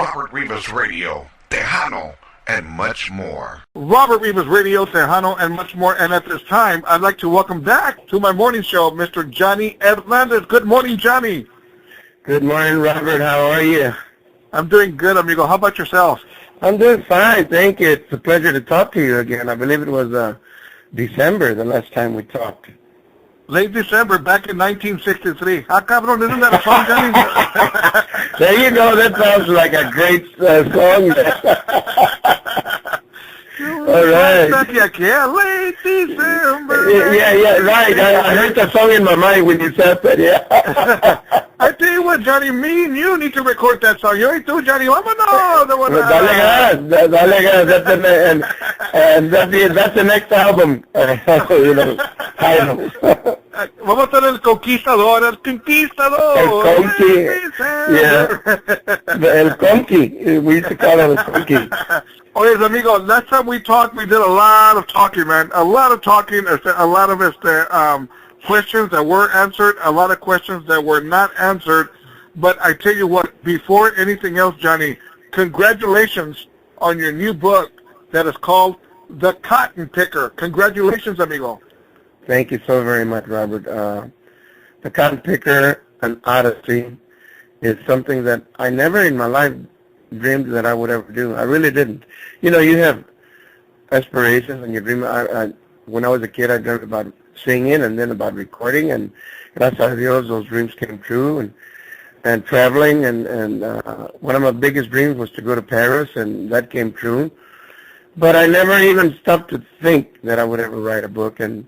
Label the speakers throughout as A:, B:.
A: Robert Rivas Radio, Tejano, and much more.
B: Robert Rivas Radio, Tejano, and much more. And at this time, I'd like to welcome back to my morning show, Mr. Johnny Hernandez. Good morning, Johnny.
C: Good morning, Robert. How are you?
B: I'm doing good, amigo. How about yourself?
C: I'm doing fine, thank you. It's a pleasure to talk to you again. I believe it was December the last time we talked.
B: Late December, back in 1963. Ah, cabrón, isn't that a song, Johnny?
C: There you go. That sounds like a great song. All right.
B: Late December.
C: Yeah, right. I heard that song in my mind when you said that, yeah.
B: I tell you what, Johnny, me and you need to record that song. You ain't too, Johnny. Vámonos.
C: Dale gas. And that's the next album. Title.
B: Vamos a hacer el Conquistador.
C: El Conqui. Yeah. El Conqui. We used to call it el Conqui.
B: Oye, amigo, last time we talked, we did a lot of talking, man. A lot of talking, a lot of questions that were answered, a lot of questions that were not answered. But I tell you what, before anything else, Johnny, congratulations on your new book that is called The Cotton Picker. Congratulations, amigo.
C: Thank you so very much, Robert. The Cotton Picker, an Odyssey, is something that I never in my life dreamed that I would ever do. I really didn't. You know, you have aspirations and you dream. When I was a kid, I dreamed about singing and then about recording, and gracias a Dios, those dreams came true, and traveling, and one of my biggest dreams was to go to Paris, and that came true. But I never even stopped to think that I would ever write a book, and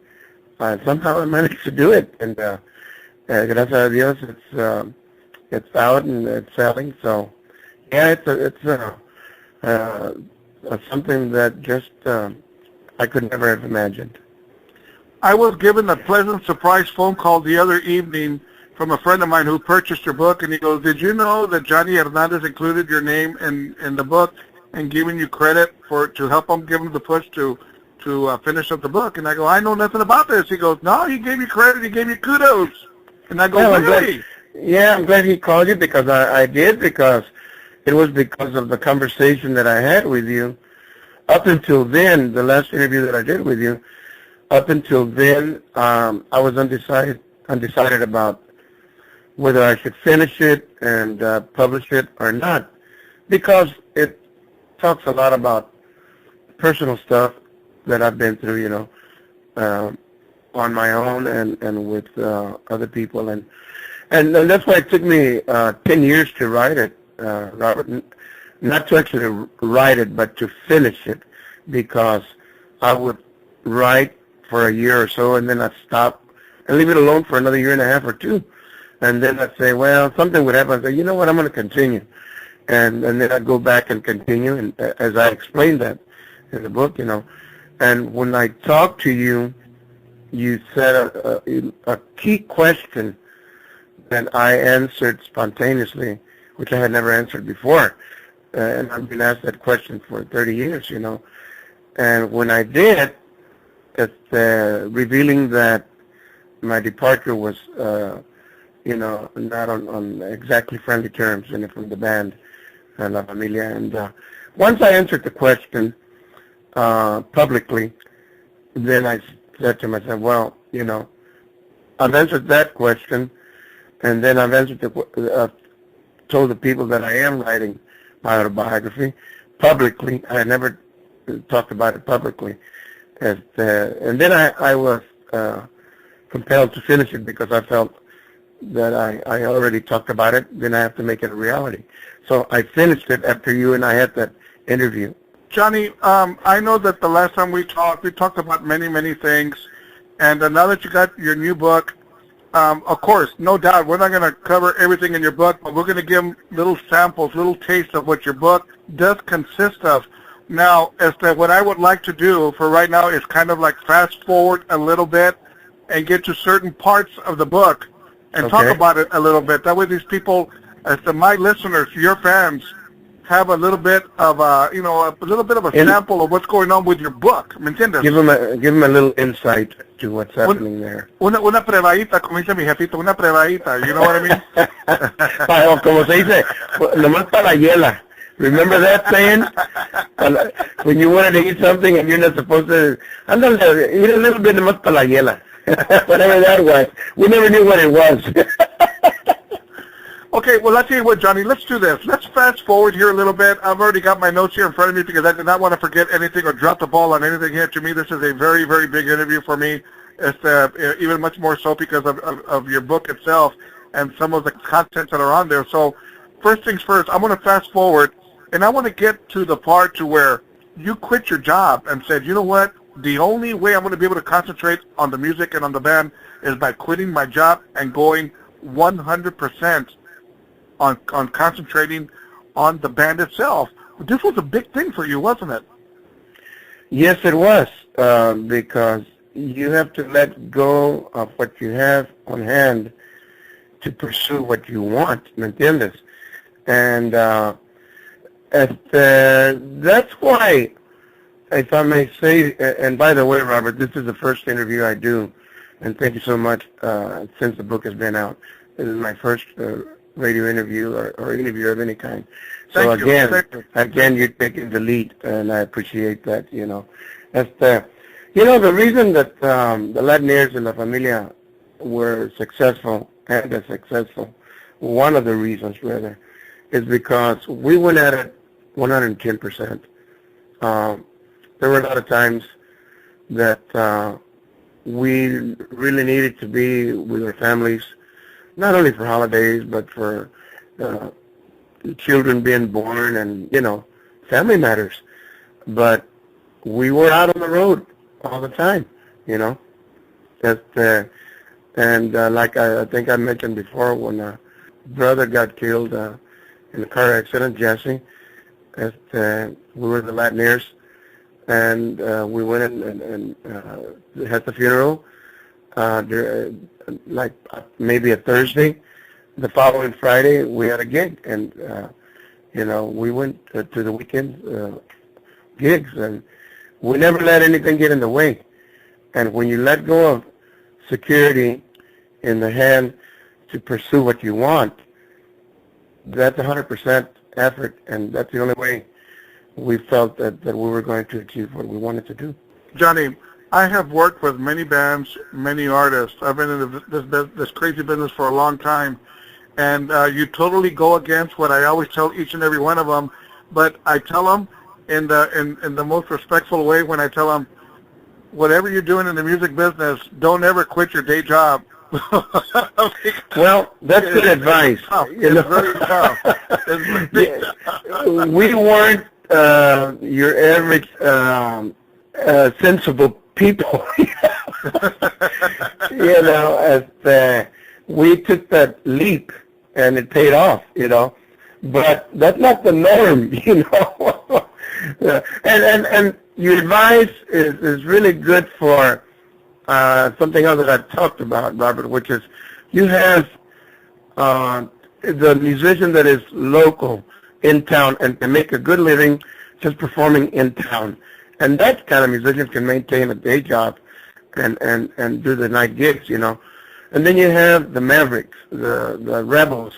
C: somehow I managed to do it, and gracias a Dios, it's out and it's selling. So yeah, it's something that just I could never have imagined.
B: I was given a pleasant surprise phone call the other evening from a friend of mine who purchased your book, and he goes, "Did you know that Johnny Hernandez included your name in the book and giving you credit to help him give him the push to finish up the book?" And I go, "I know nothing about this." He goes, "No, he gave you credit. He gave you kudos." And I go,
C: well,
B: "Really?"
C: I'm glad he called you, because I did, because it was because of the conversation that I had with you. Up until then, the last interview that I did with you, up until then, I was undecided about whether I should finish it and publish it or not, because it talks a lot about personal stuff that I've been through, you know, on my own and with other people, and that's why it took me 10 years to write it, Robert. Not to actually write it, but to finish it, because I would write for a year or so, and then I'd stop and leave it alone for another year and a half or two, and then I'd say, well, something would happen. I'd say, you know what, I'm going to continue, and then I'd go back and continue, and as I explained that in the book, you know. And when I talked to you, you said a key question that I answered spontaneously, which I had never answered before. And I've been asked that question for 30 years, you know. And when I did, it's revealing that my departure was, you know, not on exactly friendly terms, you know, from the band, La Familia. And once I answered the question publicly, then I said to myself, well, you know, I've answered that question, and then I've answered told the people that I am writing my autobiography publicly. I had never talked about it publicly. And then I was compelled to finish it, because I felt that I already talked about it. Then I have to make it a reality. So I finished it after you and I had that interview.
B: Johnny, I know that the last time we talked about many, many things. And now that you got your new book, of course, no doubt, we're not going to cover everything in your book, but we're going to give them little samples, little tastes of what your book does consist of. Now, what I would like to do for right now is kind of like fast forward a little bit and get to certain parts of the book and talk about it a little bit. That way these people, my listeners, your fans, have a little bit of a sample of what's going on with your book. ¿Me entiendes?
C: Give them a little insight to what's happening there.
B: Una probadita, como dice mi jefito, una probadita. You know what I mean?
C: Como se dice, nomás para la hiela. Remember that saying? When you wanted to eat something and you're not supposed to, ándale, eat a little bit más para la hiela. Whatever that was. We never knew what it was.
B: Okay, well, I'll tell you what, Johnny, let's do this. Let's fast forward here a little bit. I've already got my notes here in front of me because I did not want to forget anything or drop the ball on anything here. To me, this is a very, very big interview for me. It's even much more so because of your book itself and some of the contents that are on there. So first things first, I'm going to fast forward, and I want to get to the part to where you quit your job and said, you know what, the only way I'm going to be able to concentrate on the music and on the band is by quitting my job and going 100% on concentrating on the band itself. This was a big thing for you, wasn't it?
C: Yes, it was, because you have to let go of what you have on hand to pursue what you want, ¿me entiendes? And that's why, if I may say, and by the way, Robert, this is the first interview I do, and thank you so much since the book has been out. This is my first radio interview or interview of any kind. So again, you're taking the lead, and I appreciate that, you know. The reason that the Latineers and La Familia were successful, and are successful, one of the reasons, rather, is because we went at it 110%. There were a lot of times that we really needed to be with our families, not only for holidays, but for children being born and, you know, family matters. But we were out on the road all the time, you know. Like I think I mentioned before, when a brother got killed in a car accident, Jesse, we were the Latineers, and we went and had the funeral, like maybe a Thursday. The following Friday, we had a gig, and we went to the weekend gigs, and we never let anything get in the way. And when you let go of security in the hand to pursue what you want, that's 100% effort, and that's the only way we felt that we were going to achieve what we wanted to do.
B: Johnny, I have worked with many bands, many artists. I've been in this crazy business for a long time, and you totally go against what I always tell each and every one of them. But I tell them in the most respectful way when I tell them, whatever you're doing in the music business, don't ever quit your day job.
C: Well, that's good advice.
B: It's very tough.
C: We weren't your average sensible people. You know, as we took that leap and it paid off, you know. But that's not the norm, you know. And your advice is really good for something else that I've talked about, Robert, which is you have the musician that is local in town and can make a good living just performing in town. And that kind of musician can maintain a day job and do the night gigs, you know. And then you have the Mavericks, the Rebels,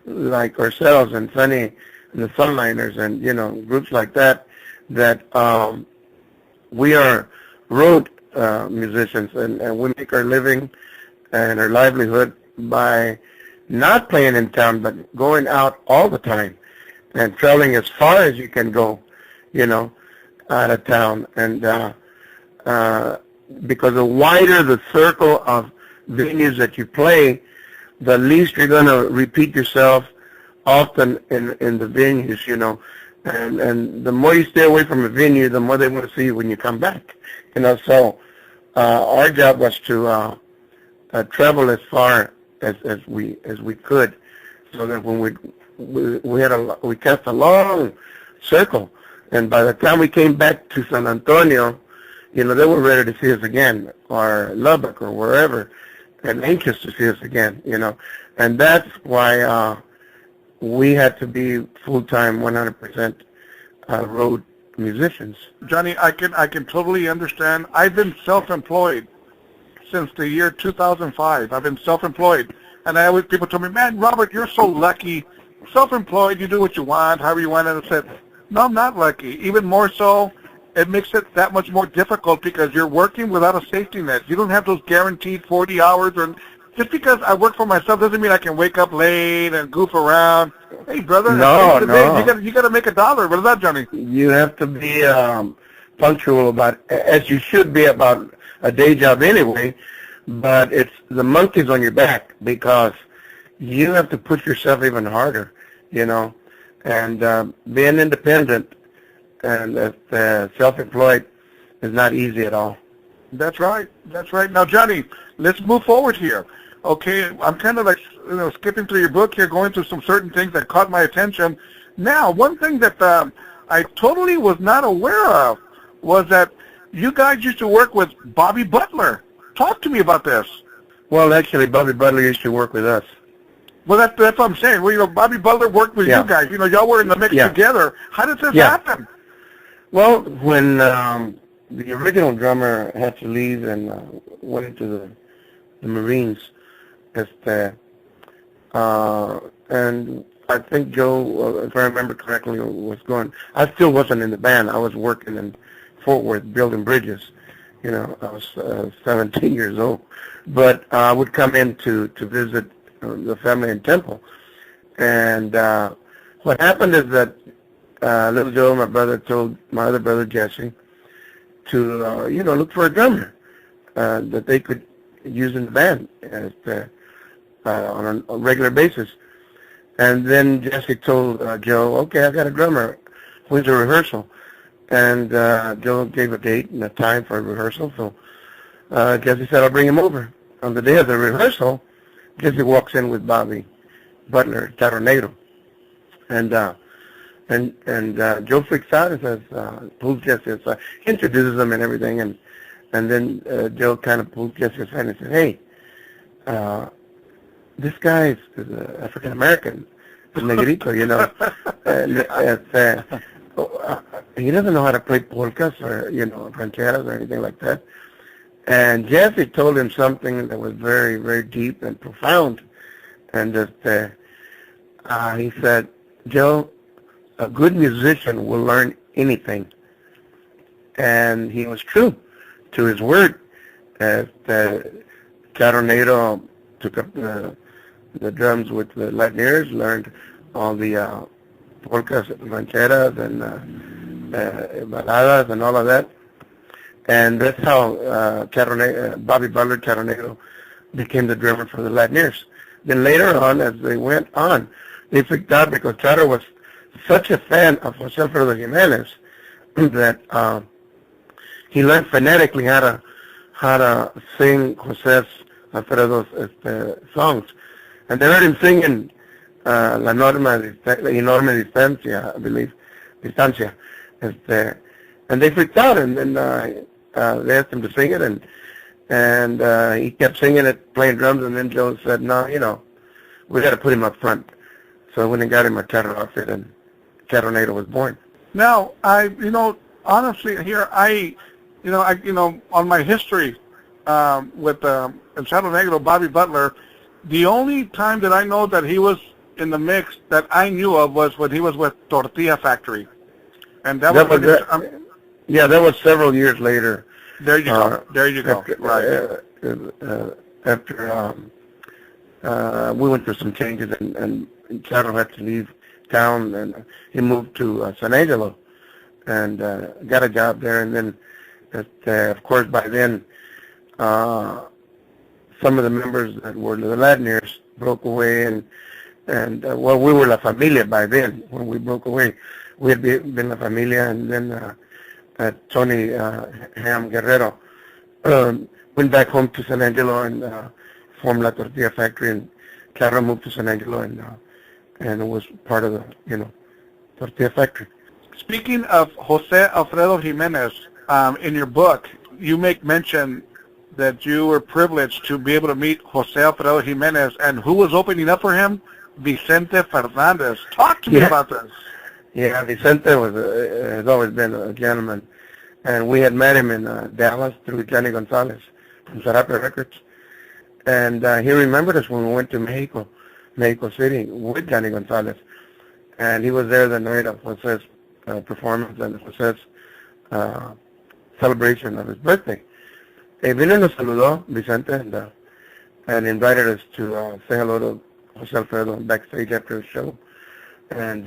C: like ourselves and Sunny and the Sunliners and, you know, groups like that we are road musicians, and we make our living and our livelihood by not playing in town, but going out all the time and traveling as far as you can go, you know, out of town. And because the wider the circle of venues that you play, the least you're going to repeat yourself often in the venues, you know. And the more you stay away from a venue, the more they want to see you when you come back, you know. So our job was to travel as far as we could, so that when we cast a long circle, and by the time we came back to San Antonio, you know, they were ready to see us again, or Lubbock, or wherever, and anxious to see us again, you know. And that's why we had to be full-time, 100% road musicians.
B: Johnny, I can totally understand. I've been self-employed since the year 2005. I've been self-employed, and people told me, "Man, Robert, you're so lucky self-employed, you do what you want, however you want, and I said, no, I'm not lucky. Even more so, it makes it that much more difficult because you're working without a safety net. You don't have those guaranteed 40 hours. Or just because I work for myself doesn't mean I can wake up late and goof around. Hey, brother,
C: no.
B: You got to make $1. What is that, Johnny?
C: You have to be punctual as you should be about a day job anyway, but it's the monkey's on your back because you have to push yourself even harder, and being independent and self-employed is not easy at all.
B: That's right. Now, Johnny, let's move forward here. Okay, I'm kind of like skipping through your book here, going through some certain things that caught my attention. Now, one thing that I totally was not aware of was that you guys used to work with Bobby Butler. Talk to me about this.
C: Well, actually, Bobby Butler used to work with us.
B: Well, that's what I'm saying. Well, Bobby Butler worked with you guys. Y'all were in the mix together. How did this happen?
C: Well, when the original drummer had to leave and went into the Marines, and I think Joe, if I remember correctly, was going. I still wasn't in the band. I was working in Fort Worth building bridges. I was 17 years old. But I would come in to visit the family in Temple. And what happened is that little Joe, my brother, told my other brother, Jesse, to, look for a drummer that they could use in the band on a regular basis. And then Jesse told Joe, okay, I got a drummer. When's the rehearsal? And Joe gave a date and a time for a rehearsal. So Jesse said, I'll bring him over. On the day of the rehearsal, Jesse walks in with Bobby Butler, Charro Negro. And Joe freaks out and says, pulls Jesse aside, introduces him and everything. And then Joe kind of pulls Jesse aside and says, hey, this guy is African-American, Negrito, and he doesn't know how to play polkas or, rancheras or anything like that. And Jesse told him something that was very, very deep and profound. And he said, Joe, a good musician will learn anything. And he was true to his word. As Charro Negro took up the drums with the Latineers, learned all the polkas, rancheras, and baladas, and all of that. And that's how Bobby Butler, Charro Negro, became the drummer for the Latineers. Then later on, as they went on, they freaked out because Charro was such a fan of Jose Alfredo Jimenez that he learned phonetically how to sing Jose Alfredo's songs. And they heard him singing La Enorme Distancia, I believe, Distancia. And they freaked out, and then they asked him to sing it, and he kept singing it, playing drums, and then Joe said, no, we got to put him up front. So when they got him a Charro outfit, and Charro Negro was born.
B: Now, honestly, here, on my history with Charro Negro, Bobby Butler, the only time that I know that he was in the mix that I knew of was when he was with Tortilla Factory. And that was several years later. There you go.
C: After we went through some changes, and Charro had to leave town, and he moved to San Angelo, and got a job there. And then, of course, by then, some of the members that were the Latineers broke away, and we were La Familia by then when we broke away. We had been La Familia, and then Tony Ham Guerrero went back home to San Angelo and formed La Tortilla Factory, and Charro moved to San Angelo and was part of the Tortilla Factory.
B: Speaking of Jose Alfredo Jimenez, in your book, you make mention that you were privileged to be able to meet Jose Alfredo Jimenez, and who was opening up for him? Vicente Hernandez. Talk to me about this.
C: Yeah, Vicente has always been a gentleman, and we had met him in Dallas through Johnny Gonzalez from Sarape Records, and he remembered us when we went to Mexico City with Johnny Gonzalez. and he was there the night of Jose's performance and Jose's celebration of his birthday. Vino y nos saludó, Vicente, and invited us to say hello to Jose Alfredo backstage after the show. And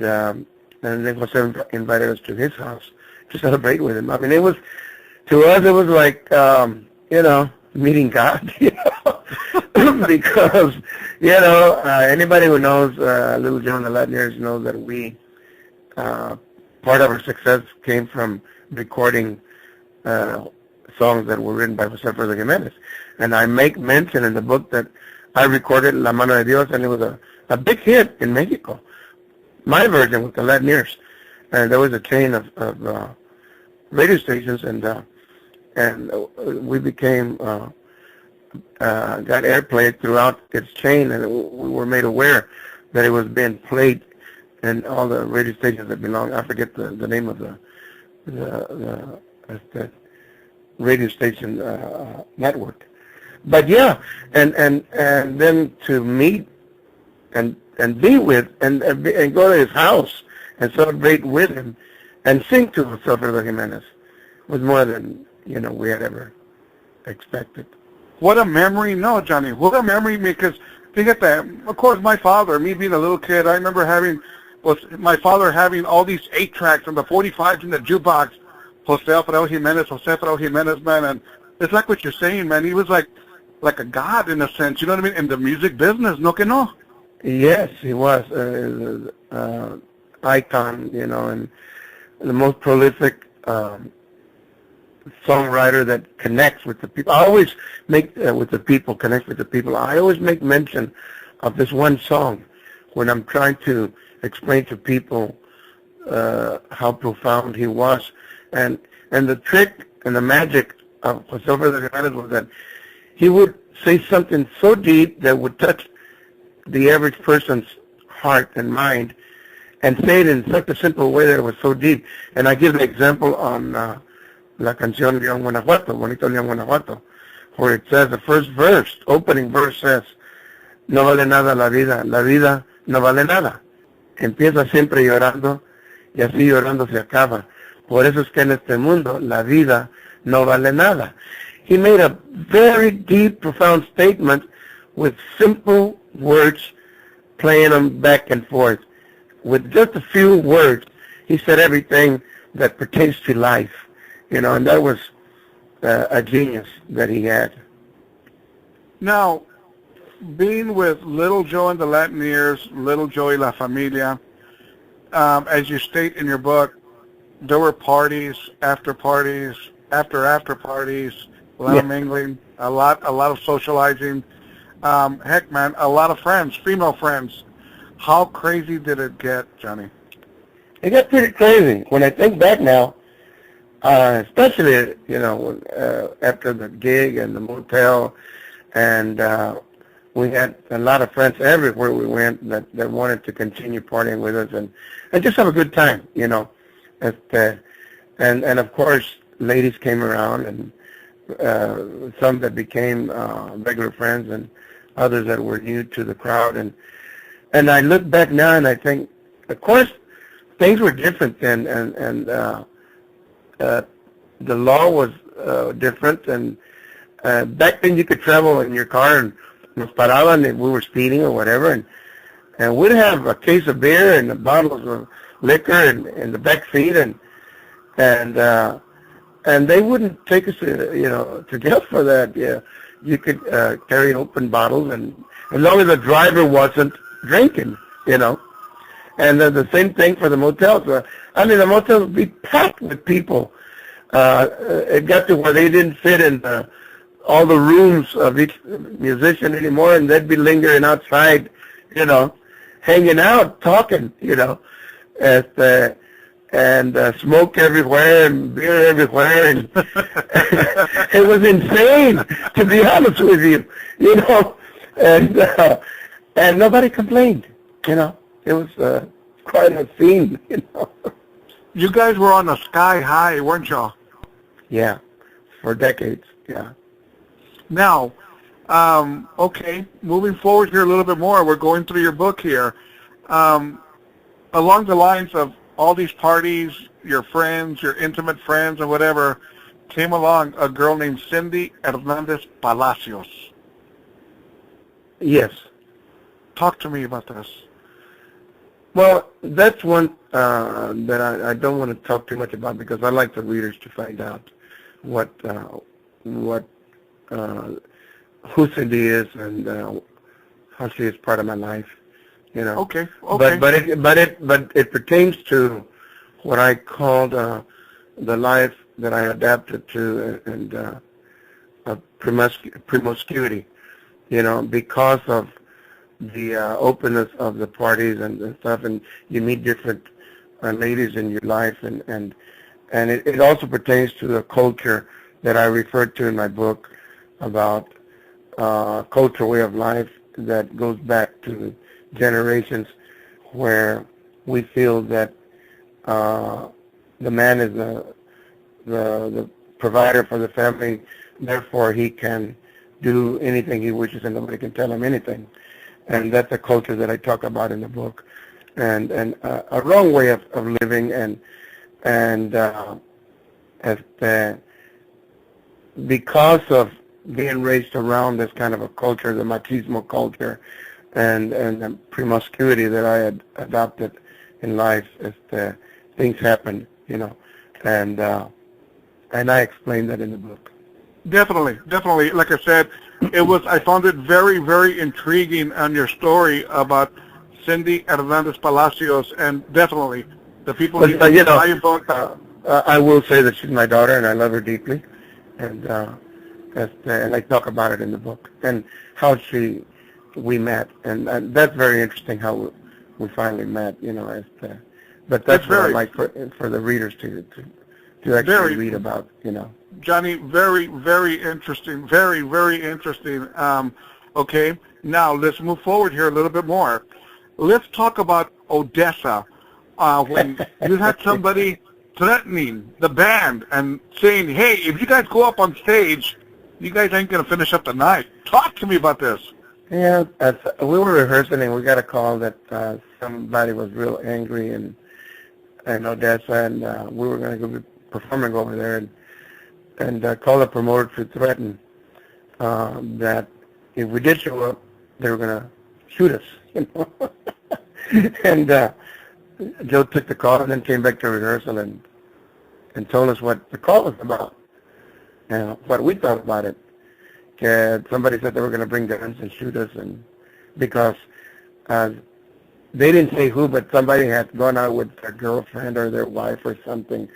C: then Jose invited us to his house to celebrate with him. I mean, to us, it was like, meeting God, because, anybody who knows Little Joe and the Latin Years knows that part of our success came from recording songs that were written by Jose Alfredo Jimenez. And I make mention in the book that I recorded La Mano de Dios, and it was a big hit in Mexico. My version with the Latin Years. And there was a chain of radio stations, and we became, got airplay throughout its chain, and we were made aware that it was being played in all the radio stations that belong. I forget the name of the radio station network. But yeah, and then to meet and be with and go to his house and celebrate with him and sing to Alfredo Jimenez was more than we had ever expected.
B: What a memory! No, Johnny, what a memory! Because think of that. Of course, my father, me being a little kid, I remember my father having all these 8 tracks and the 45s in the jukebox. Jose Alfredo Jimenez, man, and it's like what you're saying, man. He was like a god in a sense, you know what I mean, in the music business, no que no?
C: Yes, he was icon, and the most prolific songwriter that connects with the people. I always make connect with the people. I always make mention of this one song when I'm trying to explain to people how profound he was. And the trick and the magic of Jose Alfredo Jimenez was that he would say something so deep that would touch the average person's heart and mind, and say it in such a simple way that it was so deep. And I give the example on La Canción León Guanajuato, Bonito León Guanajuato, where it says, the first verse, opening verse says, no vale nada la vida no vale nada. Empieza siempre llorando y así llorando se acaba. Por eso es que en este mundo la vida no vale nada. He made a very deep, profound statement with simple words, playing them back and forth. With just a few words, he said everything that pertains to life, and that was a genius that he had.
B: Now, being with Little Joe and the Latin Years, Little Joe y La Familia, as you state in your book, there were parties, after parties, after parties, a lot of mingling, a lot of socializing. Heck, man, a lot of friends, female friends. How crazy did it get, Johnny?
C: It got pretty crazy. When I think back now, especially, after the gig and the motel, and we had a lot of friends everywhere we went that wanted to continue partying with us and just have a good time, and of course, ladies came around, and some that became regular friends, and others that were new to the crowd. And I look back now, and I think, of course, things were different then, and the law was different, and back then you could travel in your car, and nos paraban, and we were speeding or whatever, and we'd have a case of beer and bottles of liquor in the back seat, and they wouldn't take us to jail for that. Yeah, you could carry open bottles, and as long as the driver wasn't drinking, and the same thing for the motels. The motels would be packed with people. It got to where they didn't fit in all the rooms of each musician anymore, and they'd be lingering outside, hanging out, talking, and smoke everywhere and beer everywhere, and it was insane, to be honest with you, and nobody complained, It was quite a scene,
B: You guys were on a sky high, weren't y'all?
C: Yeah, for decades, yeah.
B: Now, okay, moving forward here a little bit more, we're going through your book here. along the lines of all these parties, your friends, your intimate friends or whatever, came along a girl named Cindy Hernandez Palacios.
C: Yes.
B: Talk to me about this.
C: Well, that's one that I don't want to talk too much about because I like the readers to find out who Cindy is and how she is part of my life. You know.
B: Okay.
C: But it pertains to what I called the life that I adapted to and promiscuity. You know, because of the openness of the parties and stuff, and you meet different ladies in your life, and it also pertains to the culture that I referred to in my book about cultural way of life that goes back to generations, where we feel that the man is the provider for the family, therefore he can do anything he wishes and nobody can tell him anything. And that's a culture that I talk about in the book, and a wrong way of living, because of being raised around this kind of a culture, the machismo culture, and the promiscuity that I had adopted in life, things happen, you know, and I explained that in the book.
B: Definitely. Like I said, I found it very, very intriguing on your story about Cindy Hernandez Palacios, and definitely the people who buy your book.
C: I will say that she's my daughter, and I love her deeply, and I talk about it in the book and how we met, and that's very interesting how we finally met. You know, but that's what I like for the readers to actually read about. You know.
B: Johnny, very, very interesting. Very, very interesting. Okay, now let's move forward here a little bit more. Let's talk about Odessa. When you had somebody threatening the band and saying, hey, if you guys go up on stage, you guys ain't going to finish up the night. Talk to me about this.
C: Yeah, we were rehearsing and we got a call that somebody was real angry in Odessa, and we were going to go be performing over there, and call the promoter to threaten that if we did show up, they were going to shoot us, you know. And Joe took the call and then came back to rehearsal and told us what the call was about and what we thought about it. Somebody said they were going to bring guns and shoot us, and because they didn't say who, but somebody had gone out with their girlfriend or their wife or something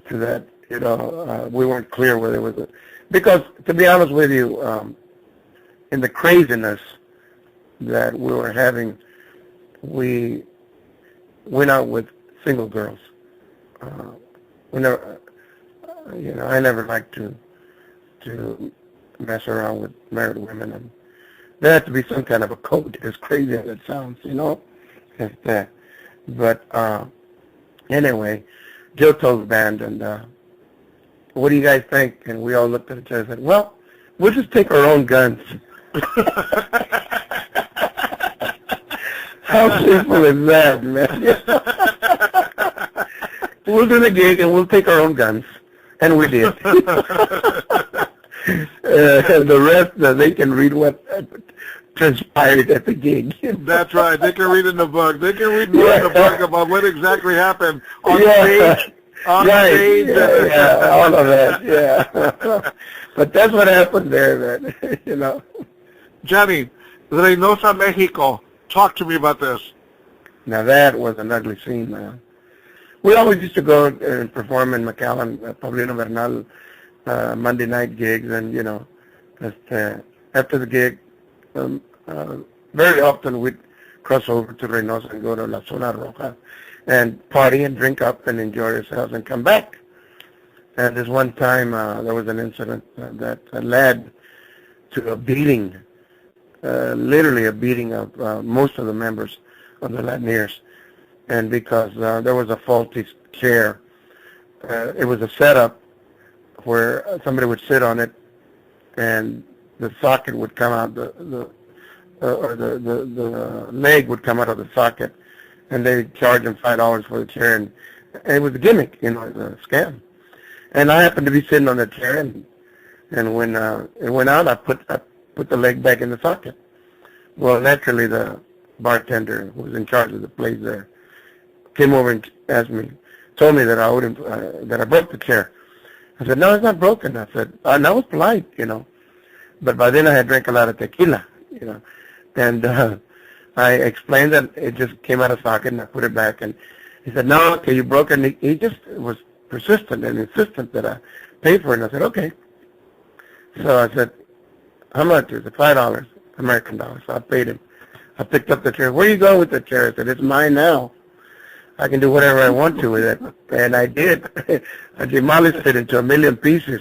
C: to that. You know, we weren't clear whether it was because, to be honest with you, in the craziness that we were having, we went out with single girls. We never, I never liked to mess around with married women, and there had to be some kind of a code, as crazy as it sounds, you know. But anyway, Joe told the band, and what do you guys think? And we all looked at each other and said, well, we'll just take our own guns. How simple is that, man? We'll do the gig and we'll take our own guns. And we did. And the rest, they can read what transpired at the gig.
B: That's right. They can read in the book. They can read more in the book about what exactly happened on stage. On stage.
C: Yeah, all of that, yeah. But that's what happened there, man, you know.
B: Johnny, Reynosa, Mexico. Talk to me about this.
C: Now that was an ugly scene, man. We always used to go and perform in McAllen, Paulino Bernal, Monday night gigs, and, you know, after the gig, very often we'd cross over to Reynosa and go to La Zona Roja and party and drink up and enjoy ourselves and come back. And this one time there was an incident that led to a beating, literally a beating of most of the members of the Latineers. And because there was a faulty chair, it was a setup where somebody would sit on it and the socket would come out, the leg would come out of the socket, and they charged him $5 for the chair, and it was a gimmick, it was a scam. And I happened to be sitting on the chair, and when it went out, I put the leg back in the socket. Well, naturally, the bartender who was in charge of the place there came over and told me that I owed him, that I broke the chair. I said, no, it's not broken. I said, and I was polite, but by then I had drank a lot of tequila, and I explained that it just came out of socket, and I put it back, and he said, no, okay, you broke it. And he just was persistent and insistent that I pay for it, and I said, okay. So I said, how much is it? $5 American dollars. So I paid him. I picked up the chair. Where are you going with the chair? I said, it's mine now. I can do whatever I want to with it. And I did. I demolished it into 1,000,000 pieces.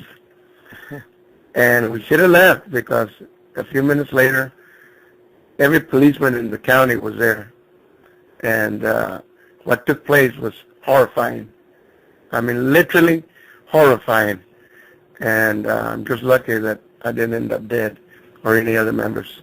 C: And we should have left because a few minutes later, every policeman in the county was there. And what took place was horrifying. I mean, literally horrifying. And I'm just lucky that I didn't end up dead or any other members.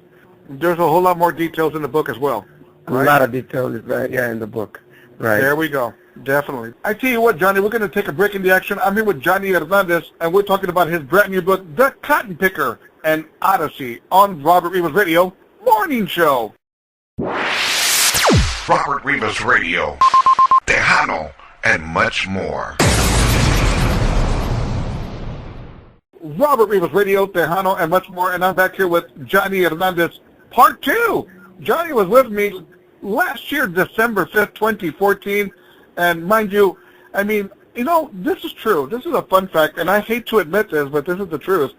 B: There's a whole lot more details in the book as well.
C: Right? A lot of details, in the book. Right.
B: There we go. Definitely. I tell you what, Johnny, we're going to take a break in the action. I'm here with Johnny Hernandez, and we're talking about his brand new book, The Cotton Picker and Odyssey, on Robert Rivas Radio Morning Show.
A: Robert Rivas Radio, Tejano, and much more.
B: Robert Rivas Radio, Tejano, and much more, and I'm back here with Johnny Hernandez, Part 2. Johnny was with me last year, December 5th, 2014, and mind you, I mean, this is true. This is a fun fact, and I hate to admit this, but this is the truth.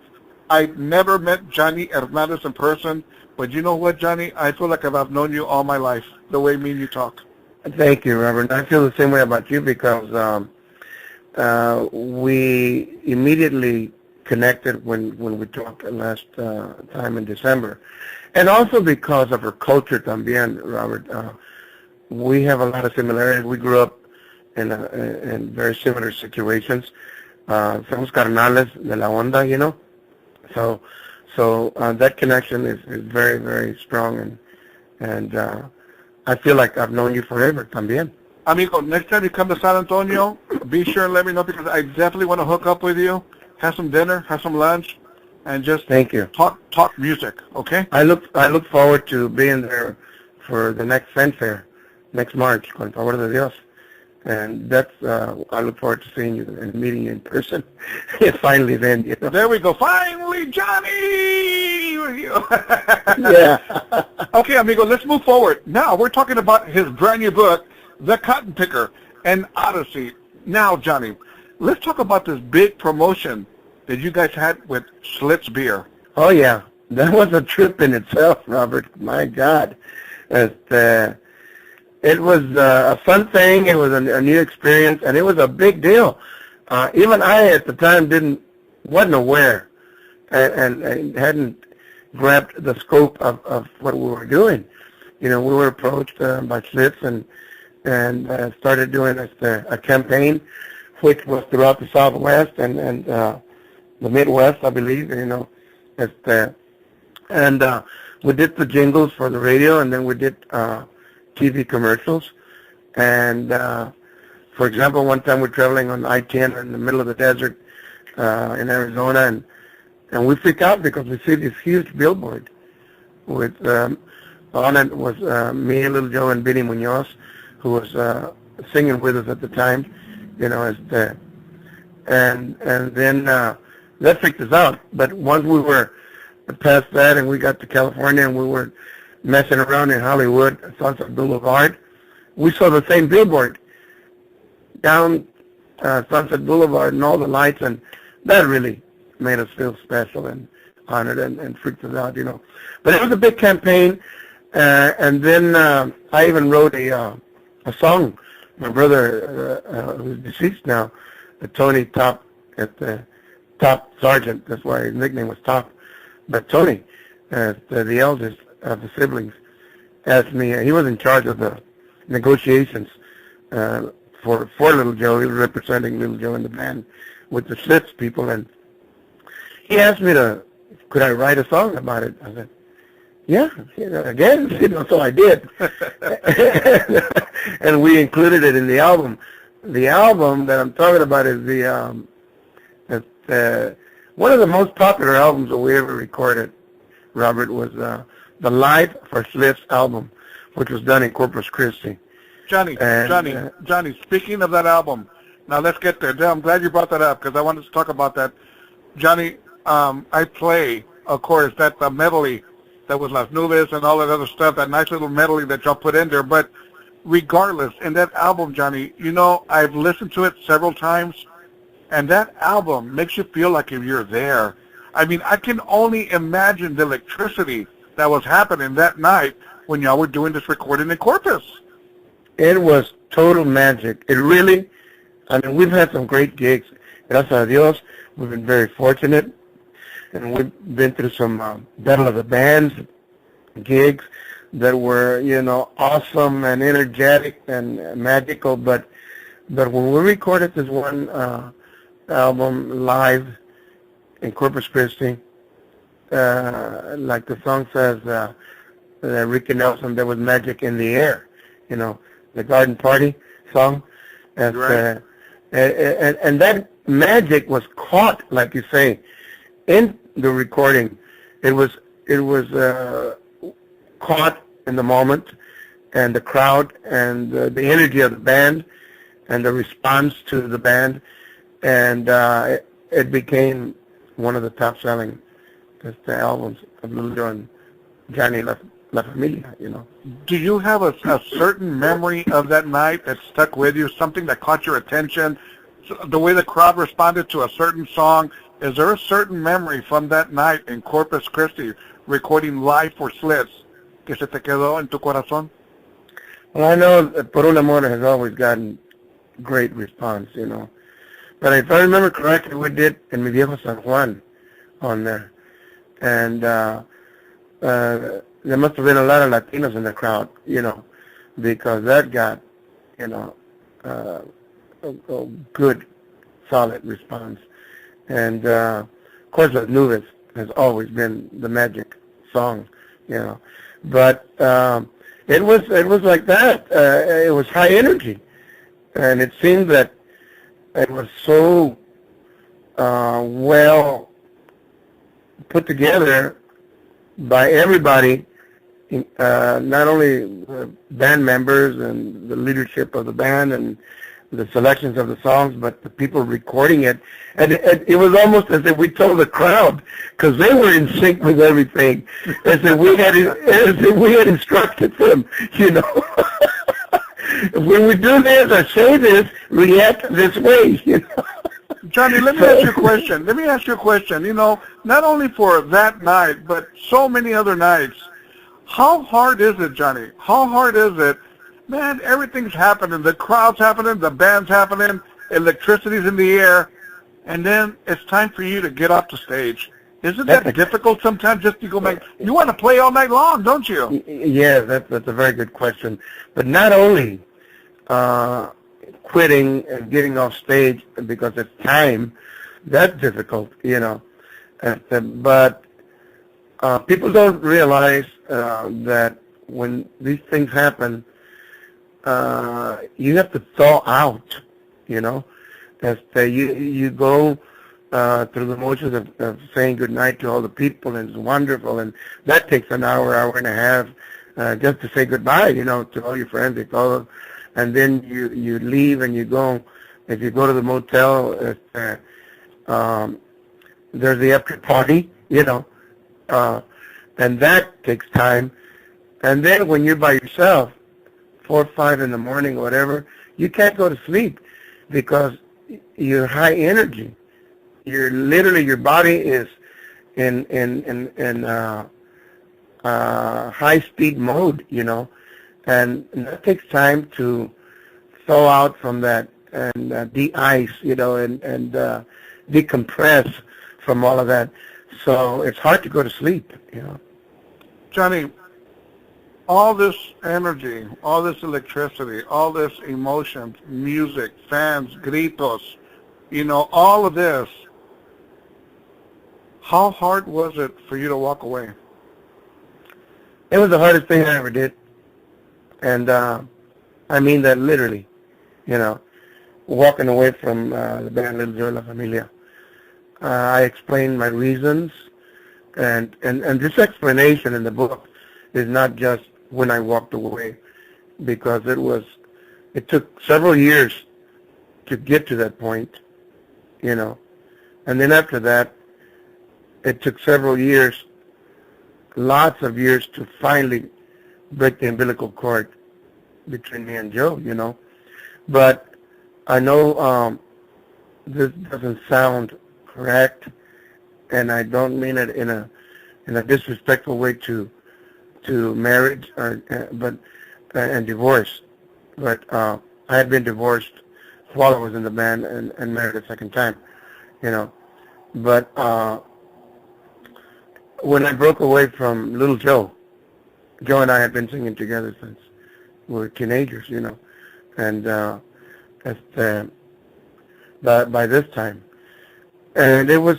B: I never met Johnny Hernandez in person, but you know what, Johnny? I feel like I've known you all my life, the way me and you talk.
C: Thank you, Robert. I feel the same way about you because we immediately connected when we talked last time in December. And also because of our culture también, Robert. We have a lot of similarities. We grew up in very similar situations. Somos carnales de la onda, So that connection is very, very strong, and I feel like I've known you forever también.
B: Amigo, next time you come to San Antonio, be sure and let me know because I definitely want to hook up with you, have some dinner, have some lunch, and just
C: thank you.
B: Talk music, okay?
C: I look forward to being there for the next Fan Fair, next March, con favor de Dios. And that's, I look forward to seeing you and meeting you in person. Finally then,
B: There we go. Finally, Johnny!
C: Yeah.
B: Okay, amigo, let's move forward. Now, we're talking about his brand new book, The Cotton Picker and Odyssey. Now, Johnny, let's talk about this big promotion that you guys had with Schlitz beer.
C: Oh, yeah. That was a trip in itself, Robert. My God. It was a fun thing. It was a new experience, and it was a big deal. Even I, at the time, wasn't aware and hadn't grabbed the scope of what we were doing. We were approached by Schlitz and started doing a campaign, which was throughout the Southwest and the Midwest, I believe. And we did the jingles for the radio, and then we did TV commercials. And for example, one time we're traveling on I-10 in the middle of the desert in Arizona, and we freak out because we see this huge billboard with on it was me, Little Joe, and Benny Munoz, who was singing with us at the time. And then that freaked us out. But once we were past that and we got to California and we were messing around in Hollywood, Sunset Boulevard, we saw the same billboard down Sunset Boulevard and all the lights, and that really made us feel special and honored and freaked us out, But it was a big campaign, and then I even wrote a song. My brother, who's deceased now, Tony Top, Top Sergeant, that's why his nickname was Top. But Tony, the eldest of the siblings, asked me, he was in charge of the negotiations for Little Joe. He was representing Little Joe in the band with the Schlitz people, and he asked me could I write a song about it? I said, Yeah, again, so I did. And we included it in the album. The album that I'm talking about is one of the most popular albums that we ever recorded, Robert, was the Live for Schlitz album, which was done in Corpus Christi.
B: Johnny, speaking of that album, now let's get there. I'm glad you brought that up because I wanted to talk about that. Johnny, I play, of course, that medley that was Las Nubes and all that other stuff, that nice little medley that y'all put in there. But regardless, in that album, Johnny, I've listened to it several times, and that album makes you feel like if you're there. I mean, I can only imagine the electricity that was happening that night when y'all were doing this recording in Corpus.
C: It was total magic. It really, we've had some great gigs. Gracias a Dios, we've been very fortunate. And we've been through some Battle of the Bands gigs that were, awesome and energetic and magical. But when we recorded this one album live in Corpus Christi, like the song says, Ricky Nelson, there was magic in the air, the Garden Party song. And,
B: right.
C: And that magic was caught, like you say, in the recording. It was caught in the moment, and the crowd, and the energy of the band, and the response to the band, and it became one of the top-selling albums of Luther and Johnny La Familia.
B: Do you have a certain memory of that night that stuck with you? Something that caught your attention? The way the crowd responded to a certain song? Is there a certain memory from that night in Corpus Christi recording live for Schlitz que se te quedó en tu corazón?
C: Well, I know that Por un Amor has always gotten great response, But if I remember correctly, we did in Mi Viejo San Juan on there. And there must have been a lot of Latinos in the crowd, because that got, a good, solid response. And, of course, Las Nubes has always been the magic song, But it was like that. It was high energy. And it seemed that it was so well put together by everybody, not only band members and the leadership of the band and the selections of the songs, but the people recording it. And it was almost as if we told the crowd, because they were in sync with everything, as if we had instructed them, When we do this or say this, react this way,
B: Johnny, let me ask you a question. Not only for that night, but so many other nights. How hard is it, Johnny? How hard is it? Man, everything's happening. The crowd's happening, the band's happening, electricity's in the air, and then it's time for you to get off the stage. Isn't that difficult sometimes just to go back? You want to play all night long, don't you?
C: Yeah, that's a very good question. But not only quitting and getting off stage because it's time, that's difficult, But people don't realize that when these things happen, you have to thaw out, As you go through the motions of saying goodnight to all the people, and it's wonderful, and that takes an hour and a half just to say goodbye, to all your friends, and then you leave and you go. If you go to the motel, there's the after party, and that takes time. And then when you're by yourself, 4 or 5 in the morning, or whatever, you can't go to sleep because you're high energy. Your body is in high speed mode, and that takes time to thaw out from that and de-ice, and decompress from all of that. So it's hard to go to sleep,
B: Johnny, all this energy, all this electricity, all this emotion, music, fans, gritos, all of this, how hard was it for you to walk away?
C: It was the hardest thing I ever did. And I mean that literally, walking away from the band Little Joe La Familia. I explained my reasons, and this explanation in the book is not just when I walked away, because it took several years to get to that point, and then after that, it took several years, lots of years, to finally break the umbilical cord between me and Joe, But I know this doesn't sound correct, and I don't mean it in a disrespectful way to marriage and divorce. But I had been divorced while I was in the band and married a second time, But when I broke away from Little Joe and I had been singing together since we were teenagers, and by this time. And it was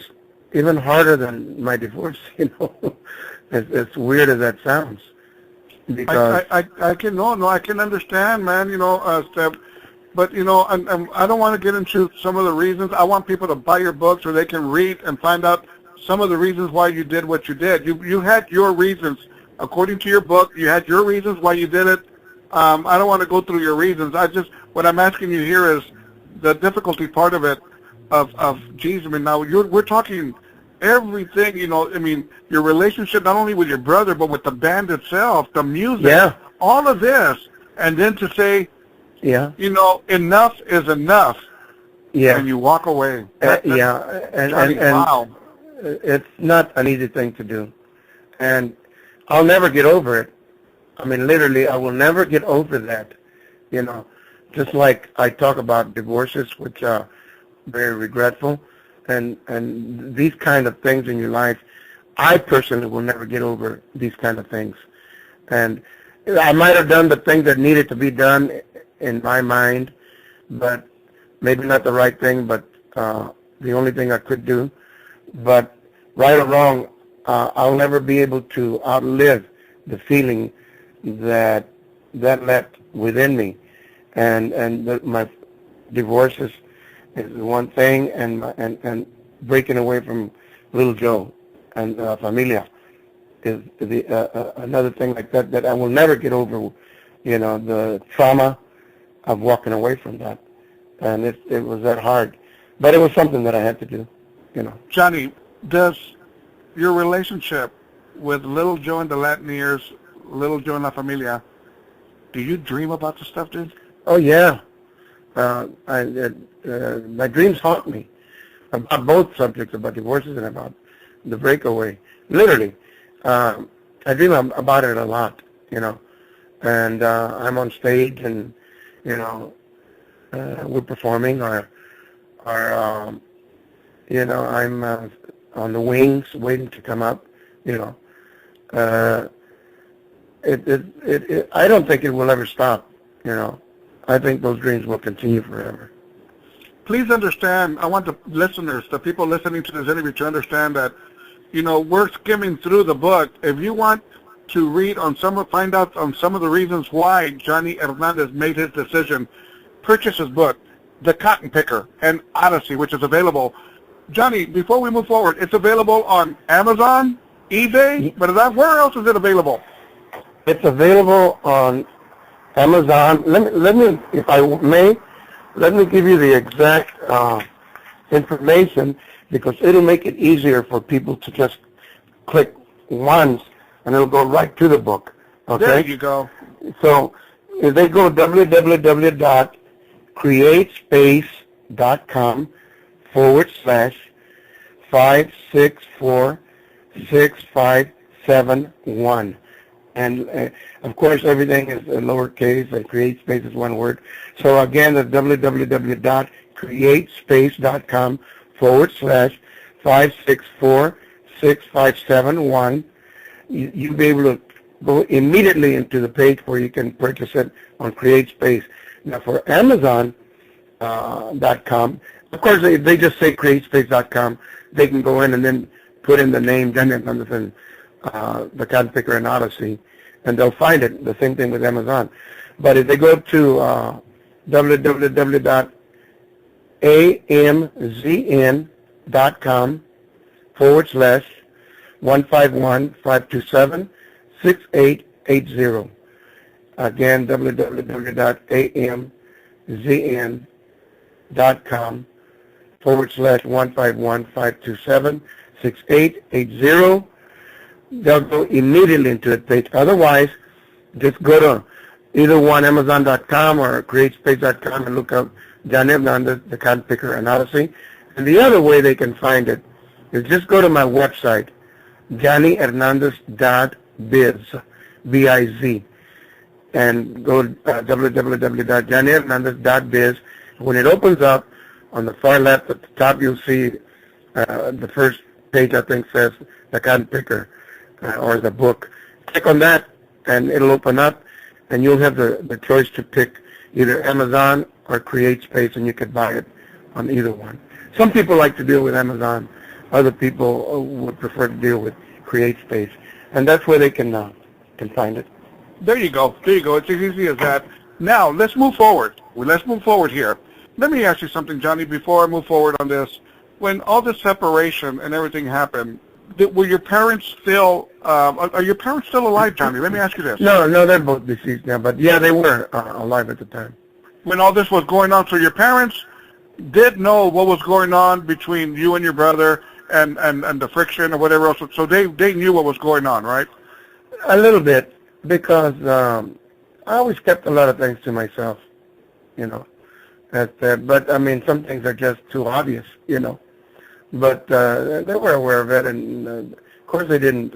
C: even harder than my divorce, as weird as that sounds. Because
B: I can understand, man, Steph. But, and I don't want to get into some of the reasons. I want people to buy your book so they can read and find out some of the reasons why you did what you did. You had your reasons. According to your book, you had your reasons why you did it. I don't want to go through your reasons. What I'm asking you here is the difficulty part of it, geez, now we're talking everything, your relationship not only with your brother, but with the band itself, the music, all of this, and then to say, enough is enough, and you walk away.
C: Wow. It's not an easy thing to do, and I'll never get over it. I mean, literally, I will never get over that, just like I talk about divorces, which are very regretful, and these kind of things in your life, I personally will never get over these kind of things. And I might have done the thing that needed to be done in my mind, but maybe not the right thing, but the only thing I could do. But right or wrong, I'll never be able to outlive the feeling that left within me. And my divorces is one thing, and breaking away from Little Joe and Familia is another thing like that I will never get over. The trauma of walking away from that, and it was that hard, but it was something that I had to do.
B: Johnny, does your relationship with Little Joe and the Latineers, Little Joe and La Familia, do you dream about the stuff, dude?
C: Oh yeah, my dreams haunt me about both subjects, about divorces and about the breakaway. Literally, I dream about it a lot, and I'm on stage, and we're performing, or I'm on the wings waiting to come up. I don't think it will ever stop. I think those dreams will continue forever.
B: Please understand, I want the listeners, the people listening to this interview, to understand that, we're skimming through the book. If you want to find out on some of the reasons why Johnny Hernandez made his decision, purchase his book, The Cotton Picker, and Odyssey, which is available. Johnny, before we move forward, it's available on Amazon, eBay, but where else is it available?
C: It's available on Amazon. Let me, if I may, let me give you the exact information, because it'll make it easier for people to just click once, and it'll go right to the book. Okay?
B: There you go.
C: So if they go www.createspace.com/5646571. And, of course, everything is lowercase, and create space is one word. So, again, that's www.createspace.com/5646571. You'll be able to go immediately into the page where you can purchase it on CreateSpace. Now, for Amazon.com, of course, they just say CreateSpace.com. They can go in and then put in the name, Johnny Hernandez, and The Cotton Picker and Odyssey. and they'll find it. The same thing with Amazon. But if they go to www.amzn.com/151-527-6880. Again, www.amzn.com/151-527-6880. They'll go immediately into that page. Otherwise, just go to either one, Amazon.com or CreateSpace.com, and look up Johnny Hernandez, the Cotton Picker, and Odyssey. And the other way they can find it is just go to my website, johnnyhernandez.biz, B-I-Z, and go to www.johnnyhernandez.biz. When it opens up, on the far left at the top, you'll see the first page, I think, says the Cotton Picker, or the book. Click on that, and it'll open up, and you'll have the choice to pick either Amazon or CreateSpace, and you can buy it on either one. Some people like to deal with Amazon. Other people would prefer to deal with CreateSpace, and that's where they can find it.
B: There you go. There you go. It's as easy as that. Now, let's move forward. Let's move forward here. Let me ask you something, Johnny, before I move forward on this. When all this separation and everything happened, were your parents still, are your parents still alive, Johnny? Let me ask you this.
C: No, they're both deceased now, but yeah, they were alive at the time.
B: When all this was going on, so your parents did know what was going on between you and your brother and the friction or whatever else, so they knew what was going on, right?
C: A little bit, because I always kept a lot of things to myself, you know. But, I mean, some things are just too obvious, you know. But they were aware of it, and of course they didn't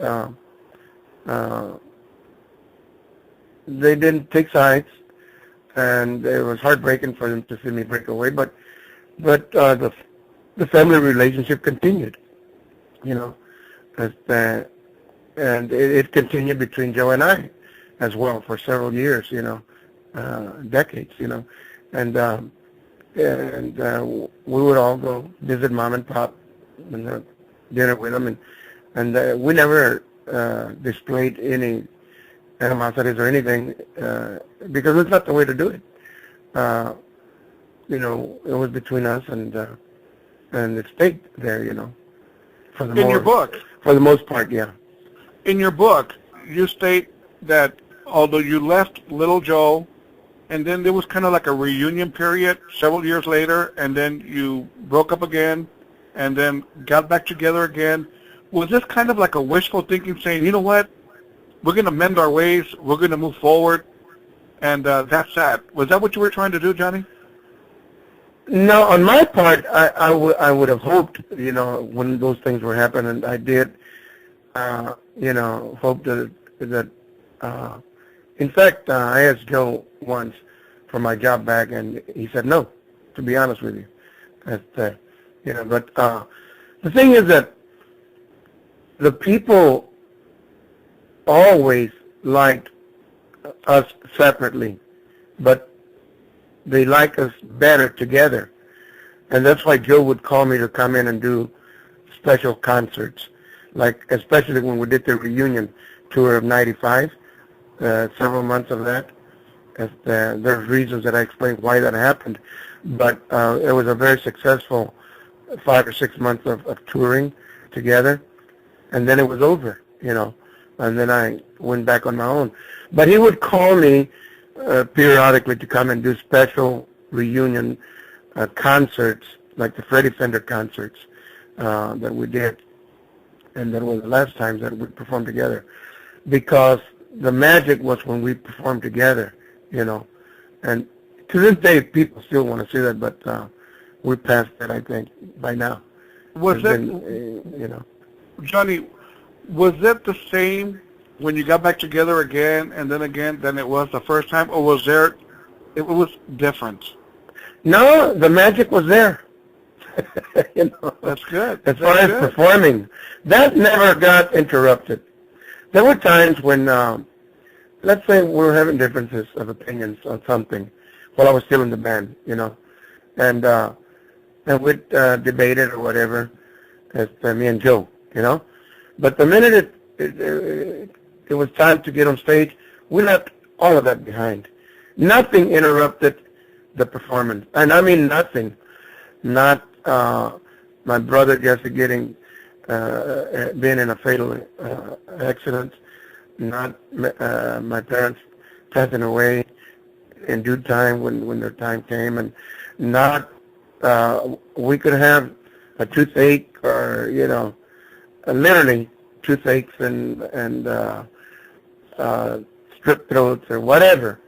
C: take sides, and it was heartbreaking for them to see me break away. But the family relationship continued, you know, and it continued between Joe and I as well for several years, you know, decades, you know, and we would all go visit Mom and Pop and have dinner with them, and we never displayed any animosities or anything because it's not the way to do it. You know, it was between us, and it stayed there, you know.
B: Your book?
C: For the most part, yeah.
B: In your book, you state that although you left Little Joe, and then there was kind of like a reunion period several years later, and then you broke up again, and then got back together again. Was this kind of like a wishful thinking, saying, you know what, we're going to mend our ways, we're going to move forward, and that's that? Was that what you were trying to do, Johnny?
C: No, on my part, I would have hoped, you know, when those things were happening, I did, you know, hope that in fact, I asked Joe once for my job back, and he said no, to be honest with you. You know, but the thing is that the people always liked us separately, but they like us better together. And that's why Joe would call me to come in and do special concerts, like especially when we did the reunion tour of '95, several months of that. There's reasons that I explained why that happened, but it was a very successful 5 or 6 months of touring together, and then it was over, you know, and then I went back on my own. But he would call me periodically to come and do special reunion concerts, like the Freddie Fender concerts that we did, and that was the last time that we performed together, because the magic was when we performed together, you know, and to this day people still want to see that, but we're past that, I think, by now.
B: Was that,
C: you know,
B: Johnny, was that the same when you got back together again and then again than it was the first time, or was there, it was different?
C: No, the magic was there. You know,
B: that's good.
C: As far as performing, that never got interrupted. There were times when, let's say we were having differences of opinions on something while I was still in the band, you know, and we'd debate it or whatever, as me and Joe, you know. But the minute it was time to get on stage, we left all of that behind. Nothing interrupted the performance, and I mean nothing. Not my brother Jesse getting being in a fatal accident, not my parents passing away in due time when their time came, and not we could have a toothache or literally toothaches and strep throats or whatever.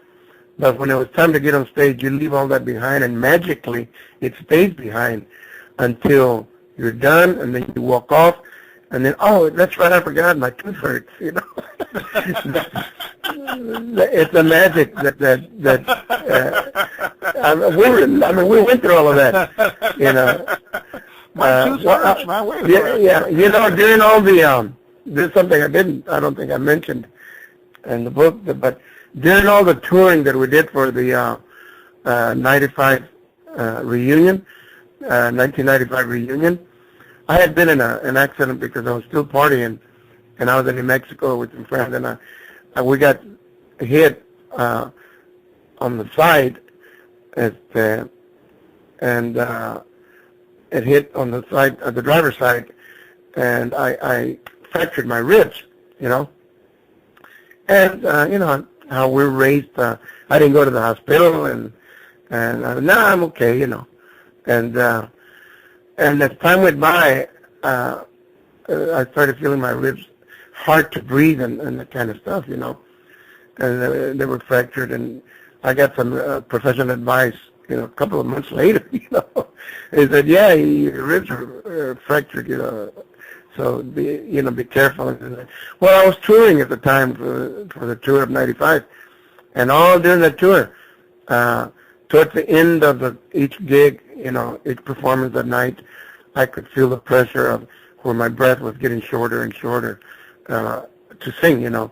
C: But when it was time to get on stage, you leave all that behind, and magically it stays behind until you're done, and then you walk off, and then, oh, that's right, I forgot, my tooth hurts, It's a magic that we went through all of that,
B: My tooth hurts, man. Wait a minute.
C: Yeah, during all the, there's something I don't think I mentioned in the book, but during all the touring that we did for the 95 reunion, 1995 reunion, I had been in an accident because I was still partying, and I was in New Mexico with some friends, and we got hit on the side, and it hit on the side, the driver's side, and I fractured my ribs, and how we're raised. I didn't go to the hospital, and I'm okay, and as time went by, I started feeling my ribs hard to breathe and that kind of stuff, and they were fractured, and I got some professional advice, a couple of months later, they said, yeah, your ribs are fractured, so be careful. Well, I was touring at the time for the tour of '95, and all during the tour, towards the end of each gig, each performance at night, I could feel the pressure of where my breath was getting shorter and shorter to sing. It was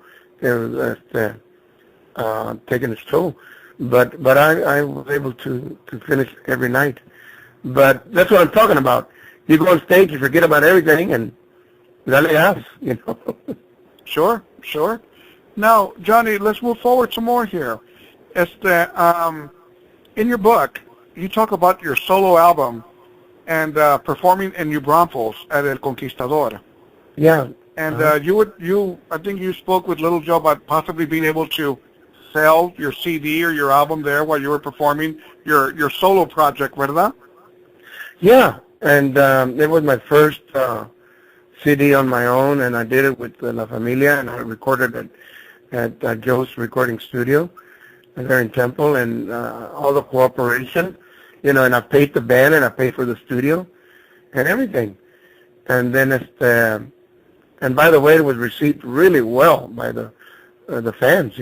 C: taking its toll, but I was able to finish every night. But that's what I'm talking about. You go on stage, you forget about everything, and dale gas,
B: Sure. Now, Johnny, let's move forward some more here. In your book, you talk about your solo album and performing in New Braunfels at El Conquistador.
C: Yeah.
B: And I think you spoke with Little Joe about possibly being able to sell your CD or your album there while you were performing your solo project, ¿verdad?
C: Yeah, and it was my first CD on my own, and I did it with La Familia, and I recorded it at Joe's recording studio there in Temple, and all the cooperation, and I paid the band, and I paid for the studio, and everything. And then and by the way, it was received really well by the fans,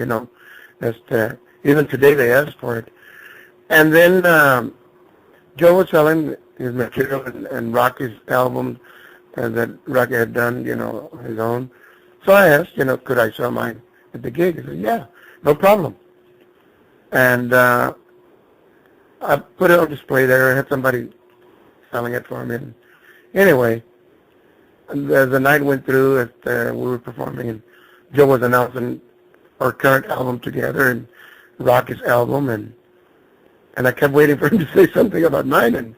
C: even today they ask for it. And then Joe was selling his material and Rocky's album that Rocky had done, his own. So I asked, could I sell mine at the gig? He said, yeah, no problem. And I put it on display there. I had somebody selling it for me. And anyway, as the night went through, we were performing, and Joe was announcing our current album together and Rocky's album, and I kept waiting for him to say something about mine, and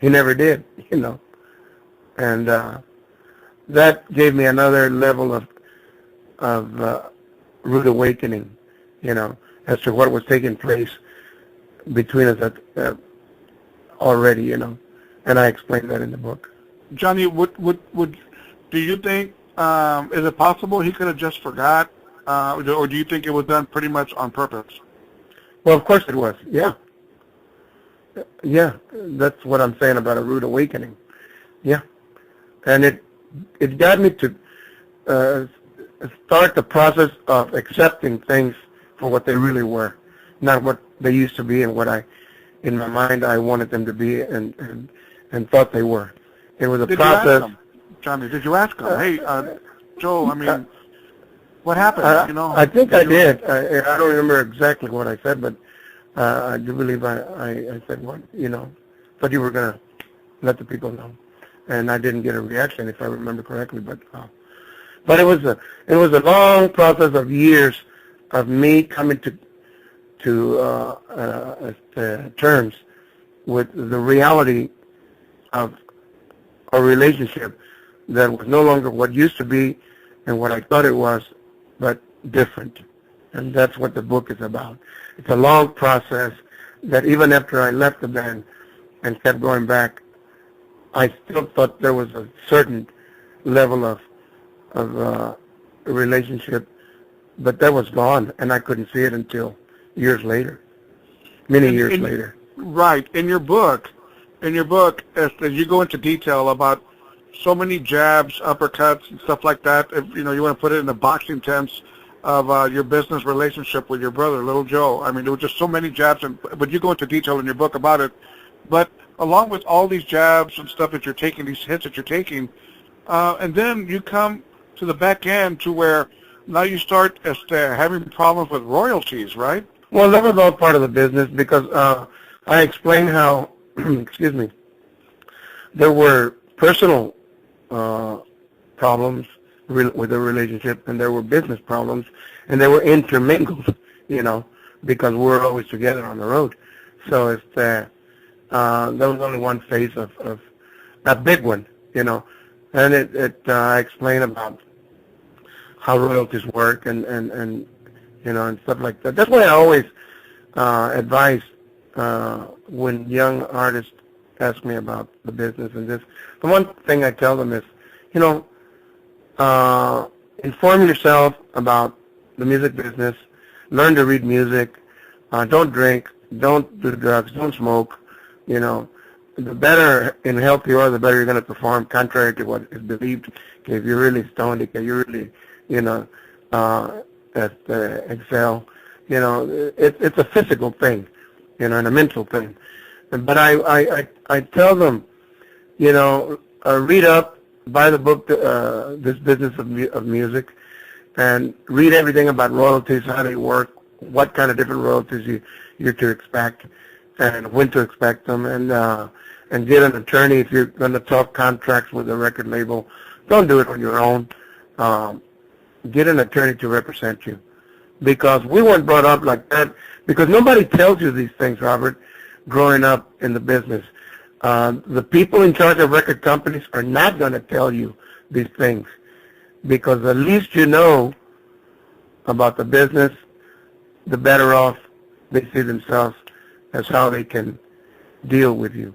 C: he never did, And that gave me another level of rude awakening, as to what was taking place between us already, and I explained that in the book.
B: Johnny, do you think, is it possible he could have just forgot, or do you think it was done pretty much on purpose?
C: Well, of course it was, yeah. Yeah, that's what I'm saying about a rude awakening. Yeah. And it got me to start the process of accepting things for what they really were, not what they used to be and what in my mind, I wanted them to be and thought they were. It was a process.
B: You ask him, Johnny, did you ask him, hey, Joe, what happened,
C: I think I did. I don't remember exactly what I said, but I do believe I said, what, thought you were going to let the people know. And I didn't get a reaction, if I remember correctly. But But it was a long process of years of me coming to terms with the reality of a relationship that was no longer what used to be and what I thought it was, but different. And that's what the book is about. It's a long process that even after I left the band and kept going back, I still thought there was a certain level of relationship, but that was gone, and I couldn't see it until years later, many years later.
B: Right. In your book, as you go into detail about so many jabs, uppercuts, and stuff like that, if, you want to put it in the boxing terms of your business relationship with your brother, Little Joe. I mean, there were just so many jabs, but you go into detail in your book about it. But along with all these jabs and stuff that you're taking, these hits that you're taking, and then you come to the back end to where now you start having problems with royalties, right?
C: Well, that was all part of the business because I explained how, excuse me, there were personal problems with the relationship, and there were business problems, and they were intermingled, because we were always together on the road. So it's there was only one phase of a big one, and I explained about how royalties work and stuff like that. That's why I always advise when young artists ask me about the business and this. The one thing I tell them is, inform yourself about the music business. Learn to read music. Don't drink. Don't do drugs. Don't smoke. The better and healthy you are, the better you're going to perform, contrary to what is believed. If you're really stoned, if you're really, excel. It's a physical thing, and a mental thing. But I tell them, read up, buy the book, This Business of Music, and read everything about royalties, how they work, what kind of different royalties you're to expect, and when to expect them, and get an attorney if you're going to talk contracts with a record label. Don't do it on your own. Get an attorney to represent you, because we weren't brought up like that, because nobody tells you these things, Robert, growing up in the business. The people in charge of record companies are not going to tell you these things, because the least you know about the business, the better off they see themselves as how they can deal with you,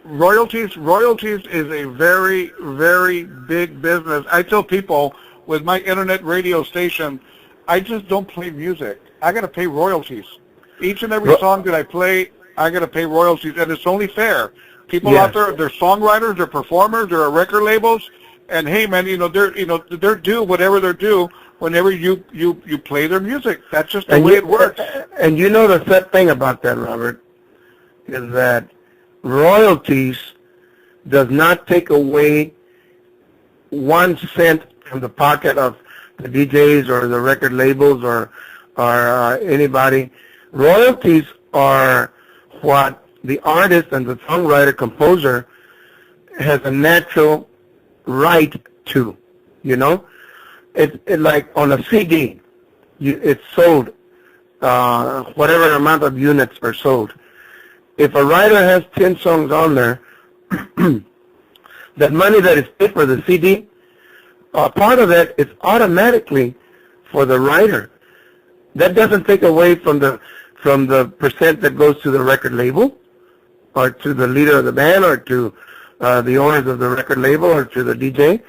C: Royalties is a very, very big business. I tell people with my internet radio station, I just don't play music. I got to pay royalties. Each and every song that I play, I got to pay royalties, and it's only fair. People out there, they're songwriters, they're performers, they're record labels, and hey, man, they're due whatever they're due whenever you play their music. That's just the way it works. And the sad thing about that, Robert, is that royalties does not take away 1 cent from the pocket of the DJs or the record labels or anybody. Royalties are what the artist and the songwriter, composer has a natural right to, It's like on a CD, it's sold, whatever amount of units are sold. If a writer has 10 songs on there, that money that is paid for the CD, part of that is automatically for the writer. That doesn't take away from the percent that goes to the record label, or to the leader of the band, or to the owners of the record label, or to the DJ.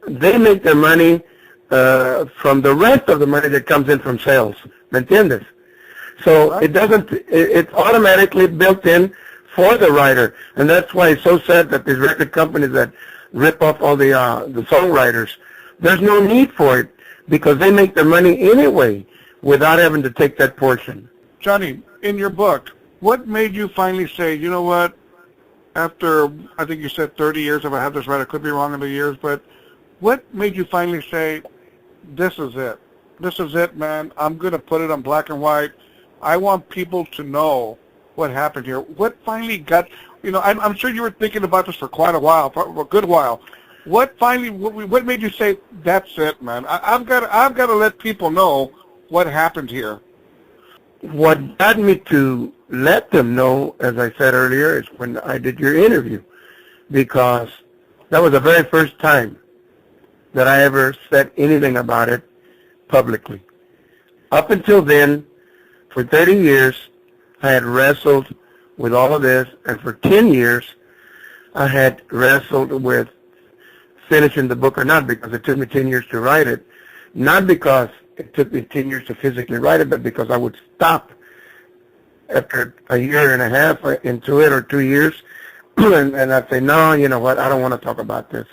C: They make their money from the rest of the money that comes in from sales. ¿Me entiendes? So it's automatically built in for the writer, and that's why it's so sad that these record companies that rip off all the songwriters, there's no need for it, because they make their money anyway without having to take that portion.
B: Johnny, in your book, what made you finally say, you know what, after, I think you said 30 years, if I have this right, I could be wrong in the years, but what made you finally say, this is it? This is it, man. I'm going to put it on black and white. I want people to know what happened here. What finally got, I'm sure you were thinking about this for quite a while, for a good while. what made you say, that's it, man? I've got to let people know what happened here.
C: What got me to let them know, as I said earlier, is when I did your interview, because that was the very first time that I ever said anything about it publicly. Up until then, for 30 years, I had wrestled with all of this, and for 10 years, I had wrestled with finishing the book or not, because it took me 10 years to write it. Not because it took me 10 years to physically write it, but because I would stop after a year and a half into it or 2 years, and I'd say, no, you know what, I don't want to talk about this.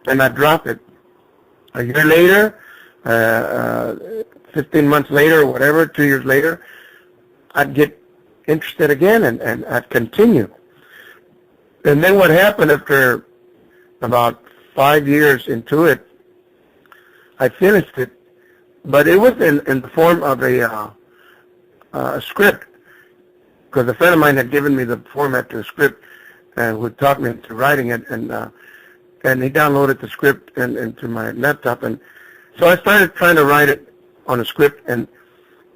C: And I'd drop it. A year later, 15 months later or whatever, 2 years later, I'd get interested again and I'd continue. And then what happened after about 5 years into it, I finished it, but it was in the form of a script, because a friend of mine had given me the format to the script and would talk me into writing it, and he downloaded the script into my laptop, and so I started trying to write it on a script, and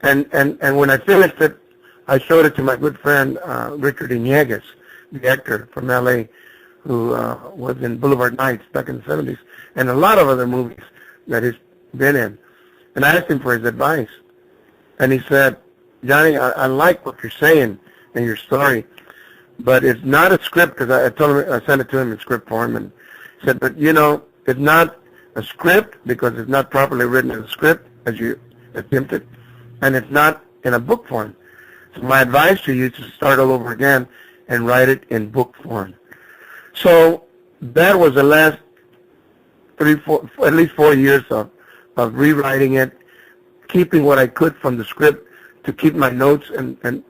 C: when I finished it, I showed it to my good friend Richard Jimenez, the actor from L.A., who was in Boulevard Nights back in the 70s, and a lot of other movies that he's been in. And I asked him for his advice. And he said, Johnny, I like what you're saying in your story, but it's not a script, because I told him, I sent it to him in script form, and he said, but you know, it's not a script because it's not properly written as a script, as you attempted, and it's not in a book form. So my advice to you is to start all over again and write it in book form. So that was the last at least 4 years of rewriting it, keeping what I could from the script to keep my notes and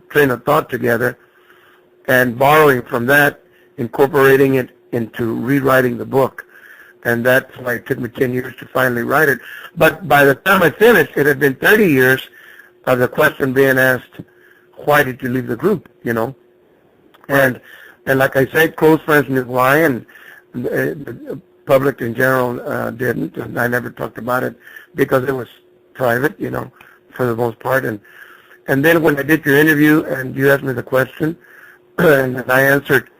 C: train of thought together, and borrowing from that, incorporating it into rewriting the book. And that's why it took me 10 years to finally write it. But by the time I finished, it had been 30 years of the question being asked, why did you leave the group, you know? And like I said, close friends knew why, and the public in general didn't, and I never talked about it because it was private, you know, for the most part. And then when I did your interview and you asked me the question, and I answered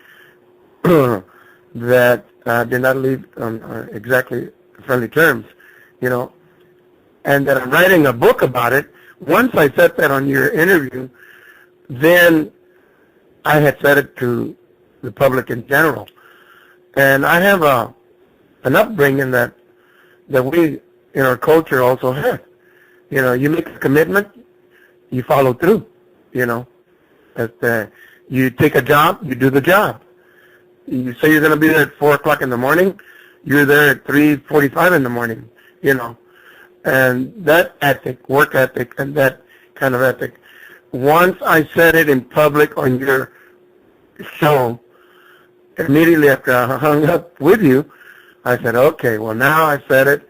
C: that I did not leave on exactly friendly terms, you know, and that I'm writing a book about it. Once I said that on your interview, then I had said it to the public in general. And I have an upbringing that we in our culture also have. You know, you make a commitment, you follow through, you know. You take a job, you do the job. You say you're going to be there at 4 o'clock in the morning, you're there at 3:45 in the morning, you know. And that ethic, work ethic, and that kind of ethic, once I said it in public on your show, immediately after I hung up with you, I said, okay, well, now I said it,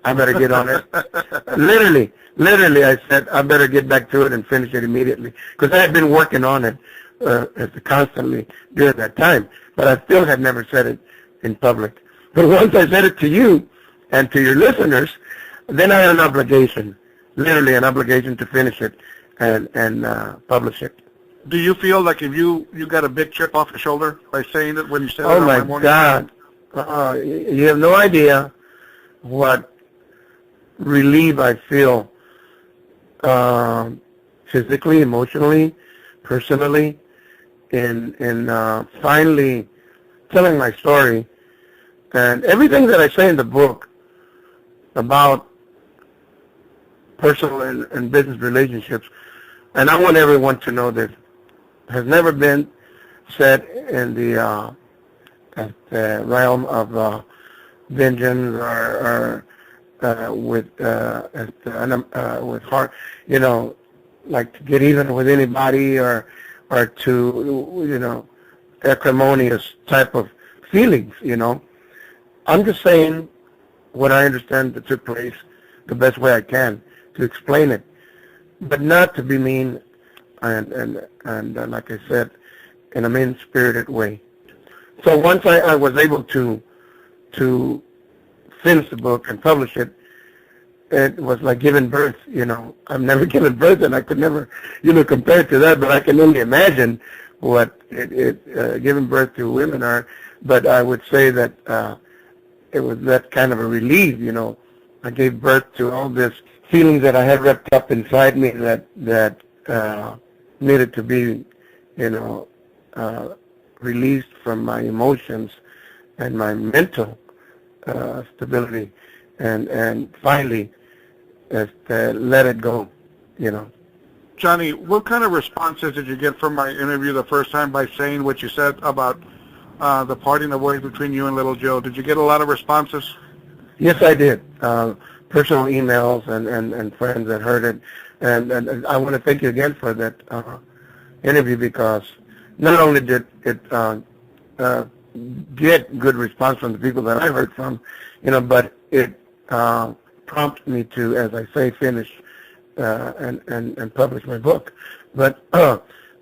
C: I better get on it. Literally, I said, I better get back to it and finish it immediately, because I had been working on it constantly during that time, but I still had never said it in public. But once I said it to you and to your listeners, then I had an obligation, literally an obligation to finish it and publish it.
B: Do you feel like if you got a big chip off your shoulder by saying it when you said it?
C: Oh, my God. You have no idea what relief I feel physically, emotionally, personally, in finally telling my story. And everything that I say in the book about personal and business relationships, and I want everyone to know this, has never been said in the realm of vengeance or with heart, you know, like to get even with anybody or to, you know, acrimonious type of feelings, you know. I'm just saying what I understand that took place the best way I can to explain it, but not to be mean and like I said, in a mean-spirited way. So once I was able to to finish the book and publish it, it was like giving birth. I've never given birth, and I could never, compare it to that. But I can only imagine what giving birth to women are. But I would say that it was that kind of a relief. I gave birth to all this feelings that I had wrapped up inside me that needed to be, released from my emotions and my mental stability, and finally let it go.
B: Johnny, what kind of responses did you get from my interview the first time by saying what you said about the parting of ways between you and Little Joe? Did you get a lot of responses?
C: Yes, I did. Personal emails and friends that heard it. And I want to thank you again for that interview, because not only did it get good response from the people that I heard from, but it prompted me to, as I say, finish and publish my book. But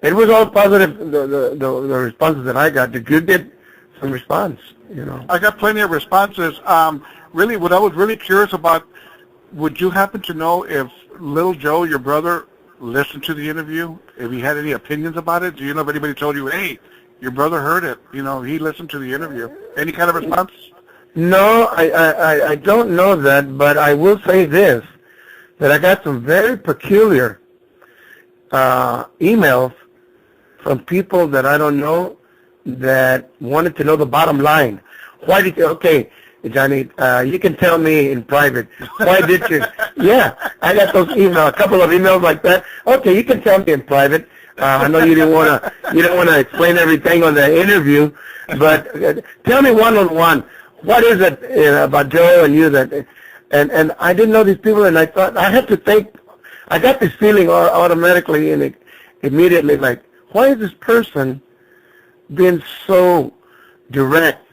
C: it was all positive, the responses that I got. Did you get some response?
B: I got plenty of responses. Really, what I was really curious about, would you happen to know if Little Joe, your brother, listened to the interview? If he had any opinions about it? Do you know if anybody told you, hey, your brother heard it, he listened to the interview? Any kind of response? No, I don't know that, but I will say this, that I got some very peculiar emails from people that I don't know that wanted to know the bottom line. Why did you, okay, Johnny, you can tell me in private, why did you, yeah, I got those emails, a couple of emails like that. Okay, you can tell me in private. I know you didn't want to explain everything on the interview, but tell me one-on-one, what is it about Joe and you that, and I didn't know these people, and I thought, I had to think, I got this feeling automatically and immediately, like, why is this person being so direct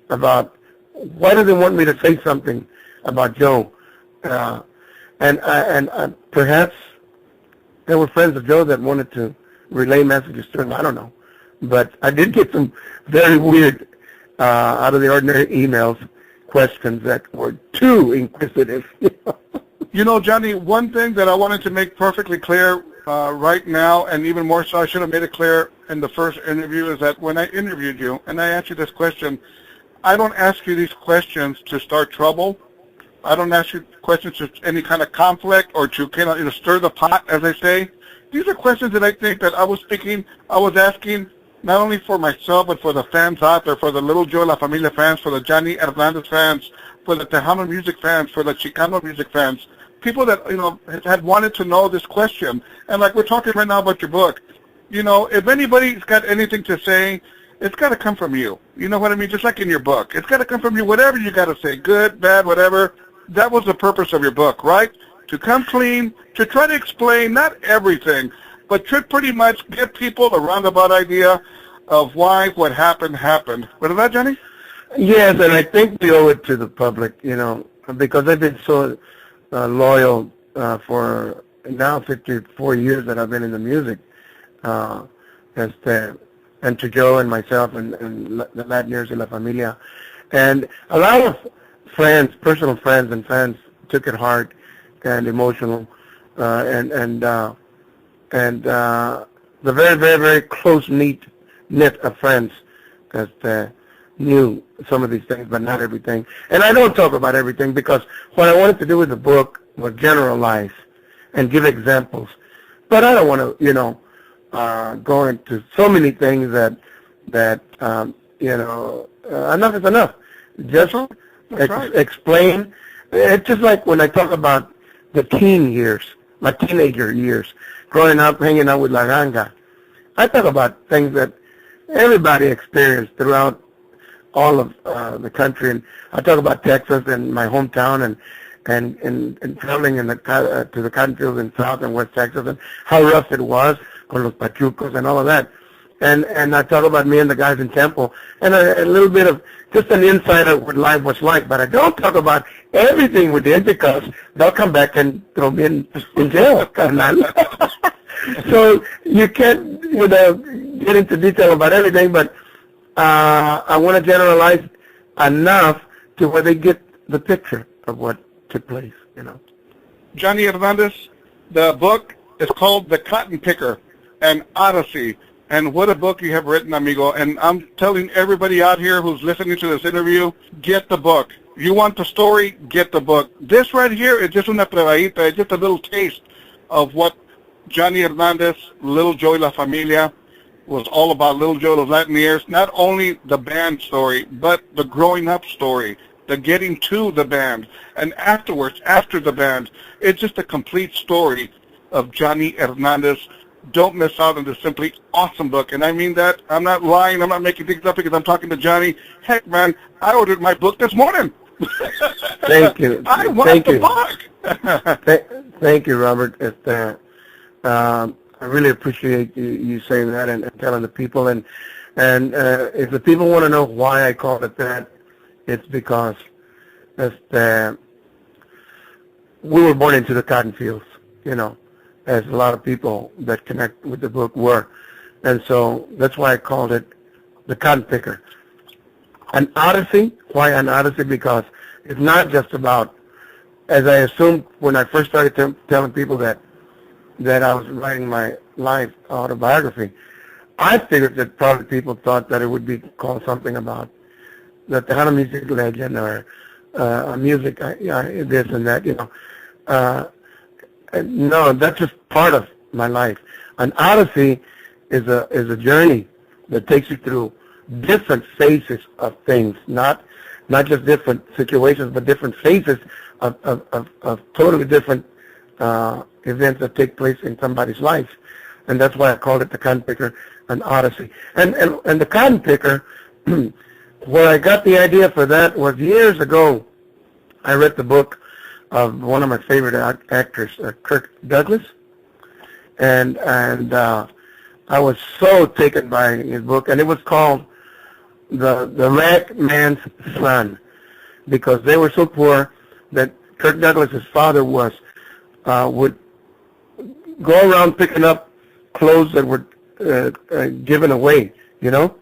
B: about, why do they want me to say something about Joe? And perhaps there were friends of Joe that wanted to relay messages to him. I don't know. But I did get some very weird, out of the ordinary emails, questions that were too inquisitive. Johnny, one thing that I wanted to make perfectly clear right now, and even more so, I should have made it clear in the first interview, is that when I interviewed you and I asked you this question, I don't ask you these questions to start trouble. I don't ask you questions to any kind of conflict or to kind of stir the pot, as they say. These are questions that I think that I was asking not only for myself, but for the fans out there, for the Little Joe La Familia fans, for the Johnny Hernandez fans, for the Tejano music fans, for the Chicano music fans, people that, had wanted to know this question. And like we're talking right now about your book, if anybody's got anything to say, it's got to come from you. You know what I mean? Just like in your book. It's got to come from you, whatever you got to say, good, bad, whatever. That was the purpose of your book, right? To come clean, to try to explain not everything, but to pretty much give people a roundabout idea of why what happened. Was that, Johnny?
C: Yes, and I think we owe it to the public, because I've been so loyal for now 54 years that I've been in the music, and to Joe and myself and the Latiners and La Familia. And a lot of friends, personal friends and fans took it hard and emotional, and the very, very, very close knit of friends that knew some of these things, but not everything. And I don't talk about everything because what I wanted to do with the book was generalize and give examples. But I don't want to, go into so many things that enough is enough. Just explain. It's just like when I talk about the teen years, my teenager years, growing up, hanging out with La Ganga. I talk about things that everybody experienced throughout all of the country, and I talk about Texas and my hometown, and traveling to the cotton fields in South and West Texas, and how rough it was con los pachucos and all of that. And I talk about me and the guys in Temple, and a little bit of just an insight of what life was like. But I don't talk about everything we did because they'll come back and throw me in jail, carnal. So you can't, get into detail about everything, but I want to generalize enough to where they get the picture of what took place, you know.
B: Johnny Hernandez, the book is called The Cotton Picker, an Odyssey. And what a book you have written, amigo. And I'm telling everybody out here who's listening to this interview, get the book. You want the story, get the book. This right here is just una probadita, it's just a little taste of what Johnny Hernandez, Little Joe y La Familia, was all about. Little Joe, Los Latin Years. Not only the band story, but the growing up story, the getting to the band, and afterwards, after the band. It's just a complete story of Johnny Hernandez. Don't miss out on this simply awesome book. And I mean that. I'm not lying. I'm not making things up because I'm talking to Johnny. Heck, man, I ordered my book this morning.
C: Thank you.
B: I want the book.
C: Thank you, Robert. I really appreciate you saying that and telling the people. And if the people want to know why I called it that, it's because we were born into the cotton fields, you know, as a lot of people that connect with the book were. And so that's why I called it The Cotton Picker. An Odyssey. Why an Odyssey? Because it's not just about, as I assumed when I first started telling people that I was writing my life autobiography, I figured that probably people thought that it would be called something about the Tejano music legend or music, this and that, you know. No, that's just part of my life. An Odyssey is a journey that takes you through different phases of things, not just different situations, but different phases of totally different events that take place in somebody's life. And that's why I called it The Cotton Picker, an Odyssey. And The Cotton Picker, where I got the idea for that was years ago. I read the book of one of my favorite actors, Kirk Douglas, and I was so taken by his book, and it was called The Rag Man's Son, because they were so poor that Kirk Douglas's father would go around picking up clothes that were given away, you know,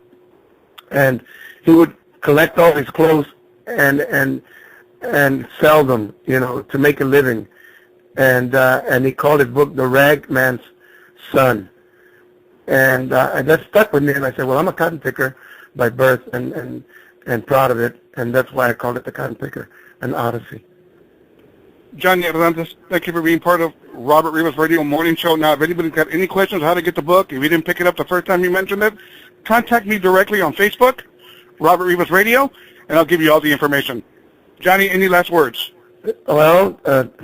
C: and he would collect all his clothes and sell them, you know, to make a living. And he called his book The Rag Man's Son. And that stuck with me, and I said, well, I'm a cotton picker by birth and proud of it, and that's why I called it The Cotton Picker, an Odyssey.
B: Johnny Hernandez, thank you for being part of Robert Rivas Radio Morning Show. Now, if anybody's got any questions how to get the book, if you didn't pick it up the first time you mentioned it, contact me directly on Facebook, Robert Rivas Radio, and I'll give you all the information. Johnny, any last words?
C: Well,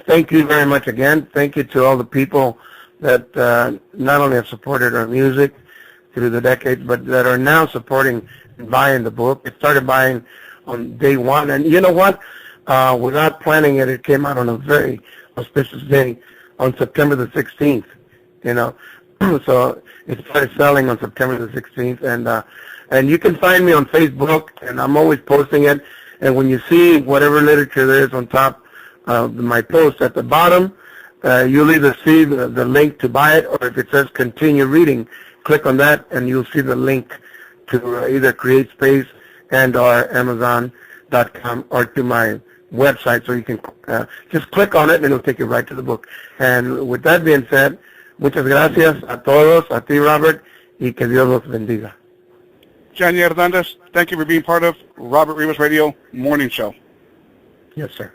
C: thank you very much again. Thank you to all the people that not only have supported our music through the decades, but that are now supporting and buying the book. It started buying on day one, and you know what? Without planning it, it came out on a very auspicious day on September the 16th, you know. So it started selling on September the 16th, and you can find me on Facebook, and I'm always posting it. And when you see whatever literature there is on top of my post at the bottom, you'll either see the link to buy it, or if it says continue reading, click on that, and you'll see the link to either CreateSpace and or Amazon.com or to my website, so you can just click on it and it'll take you right to the book. And with that being said, muchas gracias a todos, a ti, Robert, y que Dios los bendiga.
B: Johnny Hernandez, thank you for being part of Robert Rivas Radio Morning Show.
C: Yes, sir.